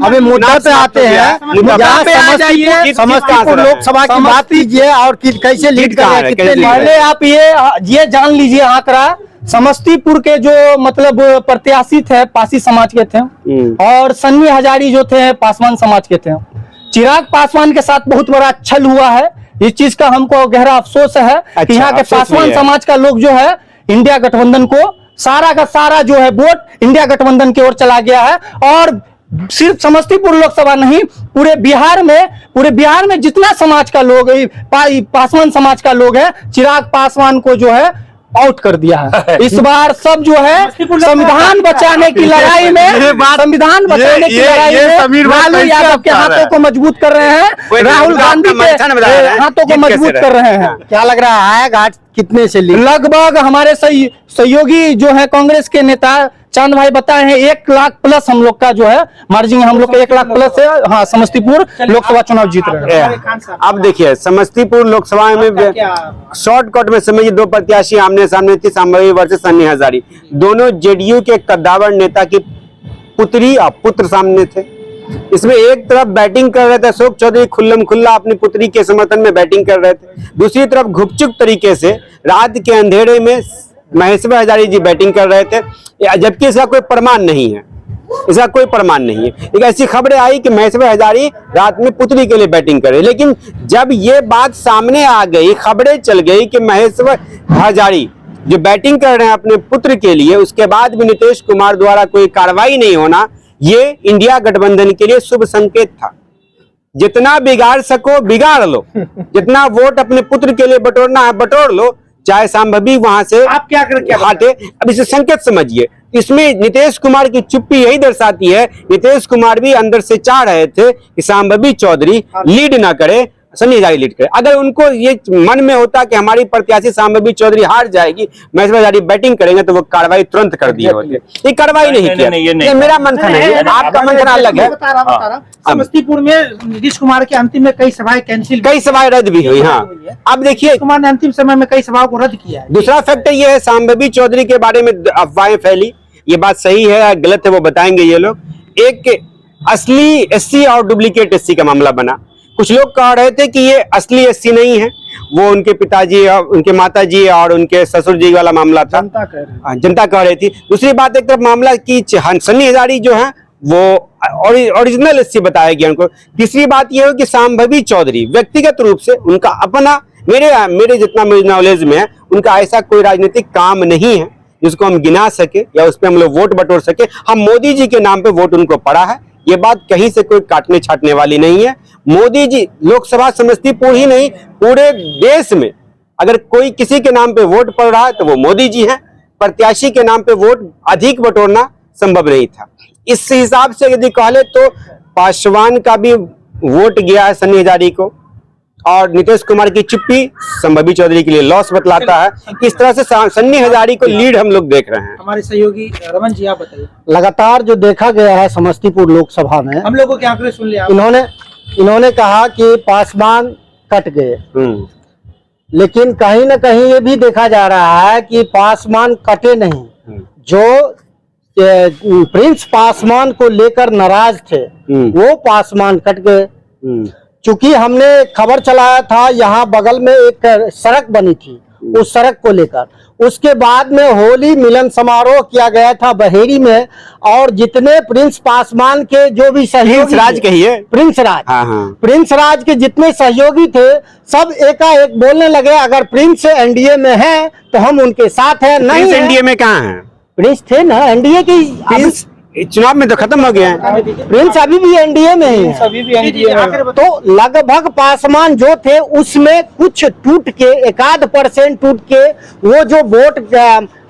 अभी मुद्दा पे आते हैं, समस्तीपुर लोकसभा की बात कीजिए और कैसे लीड कर रहे हैं। पहले आप ये जान लीजिए आंकड़ा, समस्तीपुर के जो मतलब प्रत्याशी थे पासी समाज के थे और सन्नी हजारी जो थे पासवान समाज के थे। चिराग पासवान के साथ बहुत बड़ा छल हुआ है, इस चीज का हमको गहरा अफसोस है कि यहाँ के पासवान समाज का लोग जो है इंडिया गठबंधन को सारा का सारा जो है वोट इंडिया गठबंधन की ओर चला गया है। और सिर्फ समस्तीपुर लोकसभा नहीं, पूरे बिहार में जितना समाज का लोग, पासवान समाज का लोग है, चिराग पासवान को जो है आउट कर दिया है। इस बार सब जो है संविधान बचाने की लड़ाई में, लालू यादव के हाथों को मजबूत कर रहे हैं, राहुल गांधी के हाथों को मजबूत कर रहे हैं। क्या लग रहा है घाट कितने से? लगभग हमारे सहयोगी जो है कांग्रेस के नेता चांद भाई बताए हैं 1 लाख प्लस हम लोग का जो है मार्जिन, हम लोग का 1 लाख प्लस है। हाँ, समस्तीपुर लोकसभा चुनाव जीत रहे हैं। अब देखिए समस्तीपुर लोकसभा में शॉर्टकट में समझिए 2 प्रत्याशी आमने सामने थी, संभावी वर्सेस सन्नी हजारी। दोनों जेडीयू के कद्दावर नेता की पुत्री और पुत्र सामने थे। इसमें एक तरफ बैटिंग कर रहे थे अशोक चौधरी, खुल्लम खुल्ला अपनी पुत्री के समर्थन में बैटिंग कर रहे थे। दूसरी तरफ घुपचुक तरीके से रात के अंधेरे में महेश्वर हजारी जी बैटिंग कर रहे थे, जबकि इसका कोई प्रमाण नहीं है। एक ऐसी खबरें आई कि महेश्वर हजारी रात में पुत्री के लिए बैटिंग करे, लेकिन जब ये बात सामने आ गई, खबरें चल गई कि महेश्वर हजारी जो बैटिंग कर रहे हैं अपने पुत्र के लिए, उसके बाद भी नीतीश कुमार द्वारा कोई कार्रवाई नहीं होना, ये इंडिया गठबंधन के लिए शुभ संकेत था। जितना बिगाड़ सको बिगाड़ लो, जितना वोट अपने पुत्र के लिए बटोरना है बटोर लो, चाहे संभवी वहां से आप क्या कर क्या हटे। अब इसे संकेत समझिए। इसमें नीतीश कुमार की चुप्पी यही दर्शाती है, नीतीश कुमार भी अंदर से चाह रहे थे कि संभवी चौधरी लीड ना करे, सनी हजारी लीड करे। अगर उनको ये मन में होता कि हमारी प्रत्याशी संभवी चौधरी हार जाएगी, महेश्वर हजारी बैटिंग करेंगे, तो वो कार्रवाई तुरंत कर दिए होते। ये कार्रवाई नहीं किया। ये मेरा मंथन है, आपका मंथन अलग है। बता रहा समस्तीपुर में नीतीश कुमार के अंतिम में कई सभाएं कैंसिल, कई सभाएं रद्द भी हुई। हाँ, अब देखिए कुमार ने अंतिम समय में कई सभाओं को रद्द किया है। दूसरा फैक्टर ये है, संभवी चौधरी के बारे में अफवाहें फैली, ये बात सही है या गलत है वो बताएंगे ये लोग। एक असली एससी और डुप्लीकेट एससी का मामला बना। कुछ लोग कह रहे थे कि ये असली एससी नहीं है, वो उनके पिताजी, उनके माताजी और उनके ससुर जी वाला मामला था, जनता कह रही थी। दूसरी बात, एक तरफ मामला की सन्नी हजारी जो है वो ओरिजिनल एससी बताया गया उनको। तीसरी बात यह है कि संभवी चौधरी व्यक्तिगत रूप से उनका अपना, मेरे जितना मुझे नॉलेज में है, उनका ऐसा कोई राजनीतिक काम नहीं है जिसको हम गिना सके या उस पर हम लोग वोट बटोर सके। हम मोदी जी के नाम पे वोट उनको पड़ा है, ये बात कहीं से कोई काटने छाटने वाली नहीं है। मोदी जी लोकसभा समस्तीपुर ही नहीं, पूरे देश में अगर कोई किसी के नाम पे वोट पड़ रहा है तो वो मोदी जी हैं। प्रत्याशी के नाम पे वोट अधिक बटोरना संभव नहीं था। इस हिसाब से यदि कह ले तो पासवान का भी वोट गया है सन्नी हजारी को, और नीतीश कुमार की चुप्पी संभवी चौधरी के लिए लॉस बतलाता है। इस तरह से सन्नी हजारी को लीड हम लोग देख रहे हैं। हमारे सहयोगी रमन जी आप बताइए। लगातार जो देखा गया है समस्तीपुर लोकसभा में, हम लोगों के आंकड़े सुन लिया। इन्होंने कहा कि पासवान कट गए, लेकिन कहीं ना कहीं ये भी देखा जा रहा है कि पासवान कटे नहीं। जो प्रिंस पासवान को लेकर नाराज थे वो पासवान कट गए। चूंकि हमने खबर चलाया था, यहाँ बगल में एक सड़क बनी थी, उस सड़क को लेकर उसके बाद में होली मिलन समारोह किया गया था बहेरी में, और जितने प्रिंस पासवान के जो भी सहयोगी, राज कहिए, प्रिंस राज, प्रिंस राज के जितने सहयोगी थे सब एकाएक बोलने लगे अगर प्रिंस एनडीए में है तो हम उनके साथ हैं। नहीं, एनडीए में कहाँ है? प्रिंस थे ना एनडीए की, प्रिंस चुनाव में तो खत्म हो गया है। प्रिंस अभी भी एनडीए में ही है। तो लगभग पासवान जो थे उसमें कुछ टूट के, 1% टूट के वो जो वोट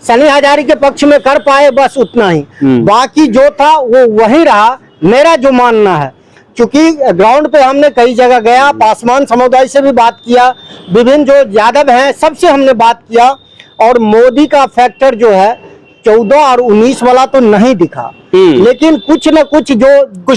सनी हजारी के पक्ष में कर पाए, बस उतना ही। बाकी जो था वो वही रहा, मेरा जो मानना है। क्योंकि ग्राउंड पे हमने कई जगह गया, पासवान समुदाय से भी बात किया, विभिन्न जो यादव हैं सबसे हमने बात किया, और मोदी का फैक्टर जो है 14 और 19 वाला तो नहीं दिखा, लेकिन कुछ न कुछ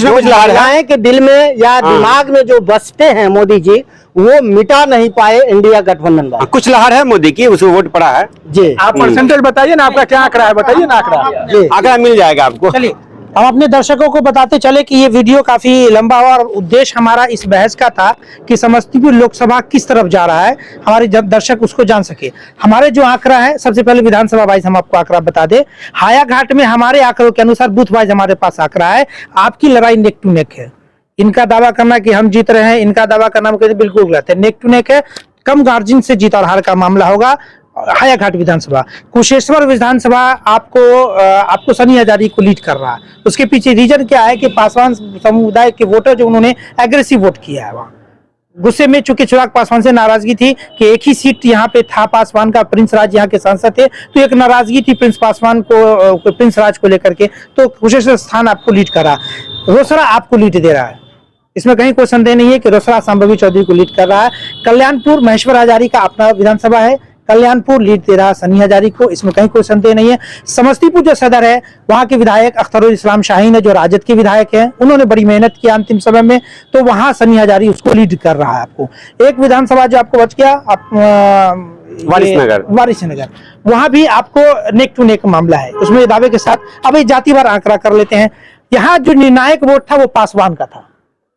महिलाएं के दिल में या दिमाग में जो बसते हैं मोदी जी, वो मिटा नहीं पाए इंडिया गठबंधन वाले। कुछ लहर है मोदी की, उसको वोट पड़ा है जी। आप परसेंटेज बताइए ना, आपका क्या आंकड़ा है, बताइए ना आंकड़ा। जी, आंकड़ा मिल जाएगा आपको। चलिए हम अपने दर्शकों को बताते चले कि ये वीडियो काफी लंबा हुआ, और उद्देश्य हमारा इस बहस का था कि समस्तीपुर लोकसभा किस तरफ जा रहा है, हमारे दर्शक उसको जान सके। हमारे जो आंकड़ा है, सबसे पहले विधानसभा वाइज हम आपको आंकड़ा बता दें। हायाघाट में हमारे आंकड़ों के अनुसार बूथ वाइज हमारे पास आंकड़ा है, आपकी लड़ाई नेक टू नेक है। इनका दावा करना कि हम जीत रहे हैं, इनका दावा करना बिल्कुल गलत है। नेक टू नेक है, कम मार्जिन से जीत और हार का मामला होगा। हायाघाट विधानसभा, कुशेश्वर विधानसभा आपको सनी हजारी को लीड कर रहा है। उसके पीछे रीजन क्या है कि पासवान समुदाय के वोटर जो उन्होंने एग्रेसिव वोट किया है, वहाँ गुस्से में, चूंकि चिराग पासवान से नाराजगी थी कि एक ही सीट यहाँ पे था पासवान का, प्रिंस राज यहाँ के सांसद थे, तो एक नाराजगी थी प्रिंस पासवान को, प्रिंस राज को लेकर के, तो कुशेश्वर स्थान आपको लीड कर रहा। रोसड़ा आपको लीड दे रहा है, इसमें कहीं कोई संदेह नहीं है कि रोसड़ा संभवी चौधरी को लीड कर रहा है। कल्याणपुर महेश्वर हजारी का अपना विधानसभा है, कल्याणपुर लीड दे रहा सनी हजारी को, इसमें कहीं कोई संदेह नहीं है। समस्तीपुर जो सदर है, वहां के विधायक अख्तरुल इस्लाम शाहीन है, जो राजद के विधायक हैं, उन्होंने बड़ी मेहनत की अंतिम समय में, तो वहां सनी हजारी उसको लीड कर रहा है। आपको एक विधानसभा जो आपको बच गया, वारिसनगर, वहां भी आपको नेक टू नेक मामला है, उसमें दावे के साथ। अब जातिवार आंकड़ा कर लेते हैं। यहाँ जो निर्णायक वोट था वो पासवान का था,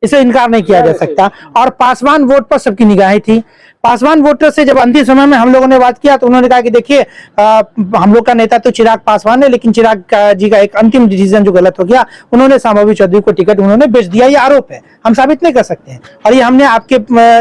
इसे इनकार नहीं किया जा सकता, और पासवान वोट पर सबकी निगाहें थी। पासवान वोटर से जब अंतिम समय में हम लोगों ने बात किया तो उन्होंने कहा कि देखिए, हम लोग का नेता तो चिराग पासवान है, लेकिन चिराग जी का एक अंतिम डिसीजन जो गलत हो गया, उन्होंने संभवी चौधरी को टिकट उन्होंने बेच दिया। ये आरोप है, हम साबित नहीं कर सकते हैं, और ये हमने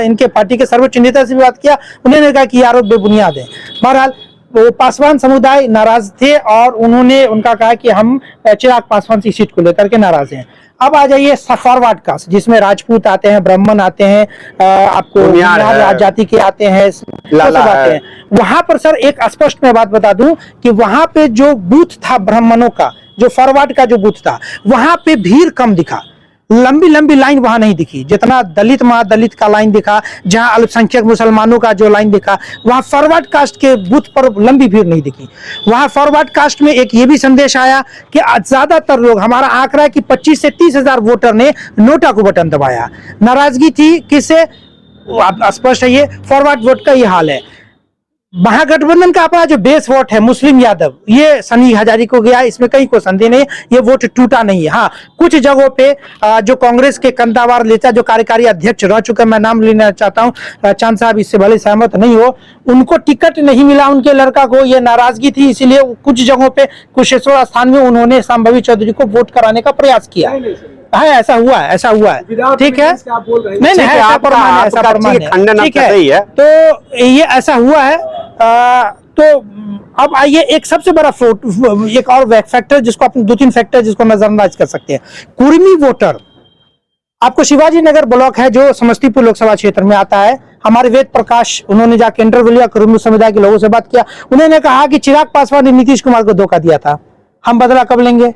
इनके पार्टी के सर्वोच्च नेता से भी बात किया, उन्होंने कहा कि ये आरोप बेबुनियाद है। बहरहाल वो पासवान समुदाय नाराज थे और उन्होंने उनका कहा कि हम चिराग पासवान की सीट को लेकर के नाराज हैं। अब आ जाइए फॉरवर्ड कास्ट, जिसमें राजपूत आते हैं, ब्राह्मण आते हैं, आपको भूमिहार जाति के आते हैं, लाला आते हैं। वहां पर सर एक स्पष्ट मैं बात बता दूं कि वहां पे जो बूथ था ब्राह्मणों का, जो फॉरवर्ड का जो बूथ था, वहां पे भीड़ कम दिखा, लंबी लंबी लाइन वहां नहीं दिखी। जितना दलित महादलित का लाइन दिखा, जहां अल्पसंख्यक मुसलमानों का जो लाइन दिखा, वहां फॉरवर्ड कास्ट के बूथ पर लंबी भीड़ नहीं दिखी। वहां फॉरवर्ड कास्ट में एक ये भी संदेश आया कि ज्यादातर लोग, हमारा आंकड़ा है कि 25 से 30 हजार वोटर ने नोटा को बटन दबाया। नाराजगी थी किससे? स्पष्ट है, ये फॉरवर्ड वोट का ये हाल है। महागठबंधन का अपना जो बेस वोट है मुस्लिम यादव, ये सनी हजारी को गया, इसमें कहीं कोई संदेह नहीं, ये वोट टूटा नहीं है। हाँ, कुछ जगहों पे जो कांग्रेस के कंदावार नेता जो कार्यकारी अध्यक्ष रह चुके, मैं नाम लेना चाहता हूँ, चांद साहब इससे भले सहमत नहीं हो, उनको टिकट नहीं मिला उनके लड़का को, ये नाराजगी थी, इसीलिए कुछ जगहों पे कुशेश्वर स्थान में उन्होंने संभवी चौधरी को वोट कराने का प्रयास किया है। ऐसा हुआ है, ऐसा हुआ है, ठीक है, नहीं नहीं, ऐसा प्रमाण है, ऐसा प्रमाण है, ठीक है, तो ये ऐसा हुआ है। तो अब आइए एक सबसे बड़ा एक और फैक्टर जिसको आप 2-3 फैक्टर जिसको नजरअंदाज कर सकते हैं। कुर्मी वोटर, आपको शिवाजी नगर ब्लॉक है जो समस्तीपुर लोकसभा क्षेत्र में आता है, हमारे वेद प्रकाश उन्होंने जाकर इंटरव्यू लिया, कुर्मी समुदाय के लोगों से बात किया, उन्होंने कहा कि चिराग पासवान ने नीतीश कुमार को धोखा दिया था, हम बदला कब लेंगे।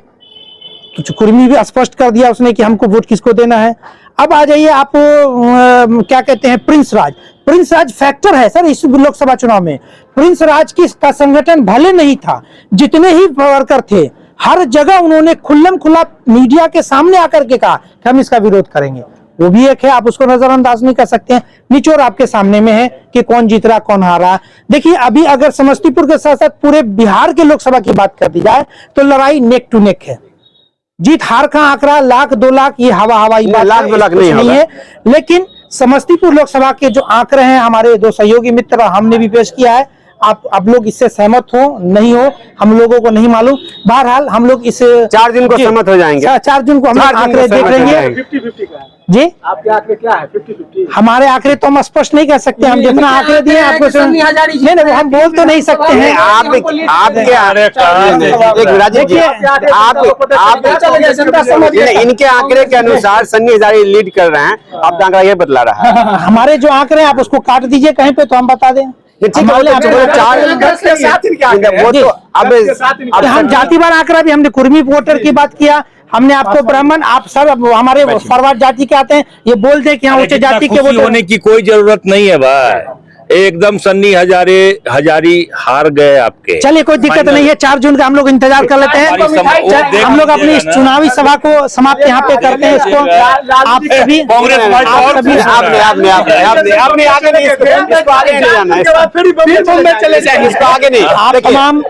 तो कुर्मी भी स्पष्ट कर दिया उसने कि हमको वोट किसको देना है। अब आ जाइए आप क्या कहते हैं, प्रिंस राज। प्रिंस राज फैक्टर है सर इस लोकसभा चुनाव में। प्रिंस राज का संगठन भले नहीं था, जितने ही वर्कर थे, हर जगह उन्होंने खुल्लम खुला मीडिया के सामने आकर के कहा कि हम इसका विरोध करेंगे। वो भी एक है, आप उसको नजरअंदाज नहीं कर सकते हैं। निचोड़ आपके सामने में है कि कौन जीत रहा कौन हारा। देखिए अभी अगर समस्तीपुर के साथ साथ पूरे बिहार के लोकसभा की बात कर दी जाए तो लड़ाई नेक टू नेक है। जीत हार का आंकड़ा 1,00,000-2 लाख ये हवाई बात, 1,00,000-2 लाख नहीं है, लेकिन समस्तीपुर लोकसभा के जो आंकड़े हैं हमारे 2 सहयोगी मित्र और हमने भी पेश किया है, आप लोग इससे सहमत हो नहीं हो हम लोगों को नहीं मालूम। बहरहाल हम लोग इस 4 जून को सहमत हो जाएंगे, 4 जून को हम आंकड़े देख लेंगे। 50-50 का है जी आपके आंकड़े क्या है? 50-50 हमारे आंकड़े तो हम स्पष्ट नहीं कर सकते, हम जितना आंकड़े दिए आपको नहीं, हम बोल तो नहीं सकते हैं। इनके आंकड़े के अनुसार सन्नी हजारी लीड कर रहे हैं, आपका आंकड़ा ये बतला रहा है। हमारे जो आंकड़े हैं आप उसको काट दीजिए कहीं पे तो हम बता दें। हम जातिवार आंकड़ा भी, हमने कुर्मी वोटर की बात किया, हमने आपको ब्राह्मण, आप सब हमारे फॉरवर्ड जाति के आते हैं, ये बोल दे कि हाँ उच्च जाति के वोटर होने की कोई जरूरत नहीं है भाई, एकदम सन्नी हजारी हार गए आपके। चलिए कोई दिक्कत नहीं है, 4 जून का हम लोग इंतजार कर लेते हैं। हम लोग अपनी इस चुनावी सभा को समाप्त यहाँ पे करते हैं। इसको आप सभी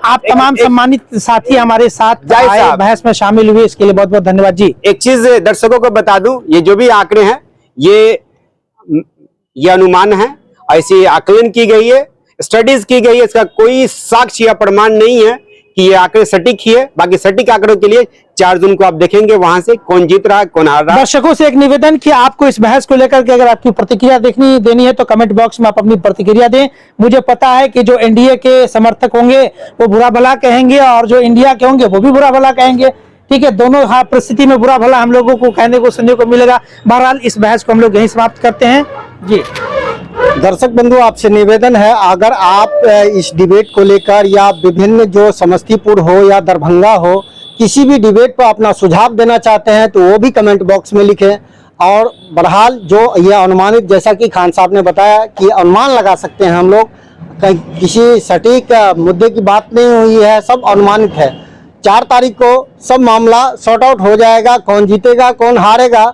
आप तमाम सम्मानित साथी हमारे साथ आए, बहस में शामिल हुए, इसके लिए बहुत बहुत धन्यवाद जी। एक चीज दर्शकों को बता दूं, ये जो भी आंकड़े हैं ये अनुमान है, ऐसी आकलन की गई है, स्टडीज की गई है, इसका कोई साक्ष्य या प्रमाण नहीं है कि ये आंकड़े सटीक ही है। बाकी सटीक आंकड़ों के लिए 4 जून को आप देखेंगे वहां से कौन जीत रहा है कौन हार रहा है। दर्शकों से एक निवेदन कि आपको इस बहस को लेकर के अगर आपकी प्रतिक्रिया देनी है तो कमेंट बॉक्स में आप अपनी प्रतिक्रिया दें। मुझे पता है कि जो एनडीए के समर्थक होंगे वो बुरा भला कहेंगे और जो इंडिया के होंगे वो भी बुरा भला कहेंगे, ठीक है, दोनों परिस्थिति में बुरा भला हम लोगों को कहने को सुनने को मिलेगा। बहरहाल इस बहस को हम लोग यहीं समाप्त करते हैं जी। दर्शक बंधु आपसे निवेदन है, अगर आप इस डिबेट को लेकर या विभिन्न जो समस्तीपुर हो या दरभंगा हो किसी भी डिबेट पर अपना सुझाव देना चाहते हैं तो वो भी कमेंट बॉक्स में लिखें। और बहरहाल जो यह अनुमानित, जैसा कि खान साहब ने बताया कि अनुमान लगा सकते हैं हम लोग, किसी सटीक मुद्दे की बात नहीं हुई है, सब अनुमानित है। 4 तारीख को सब मामला सॉर्ट आउट हो जाएगा, कौन जीतेगा कौन हारेगा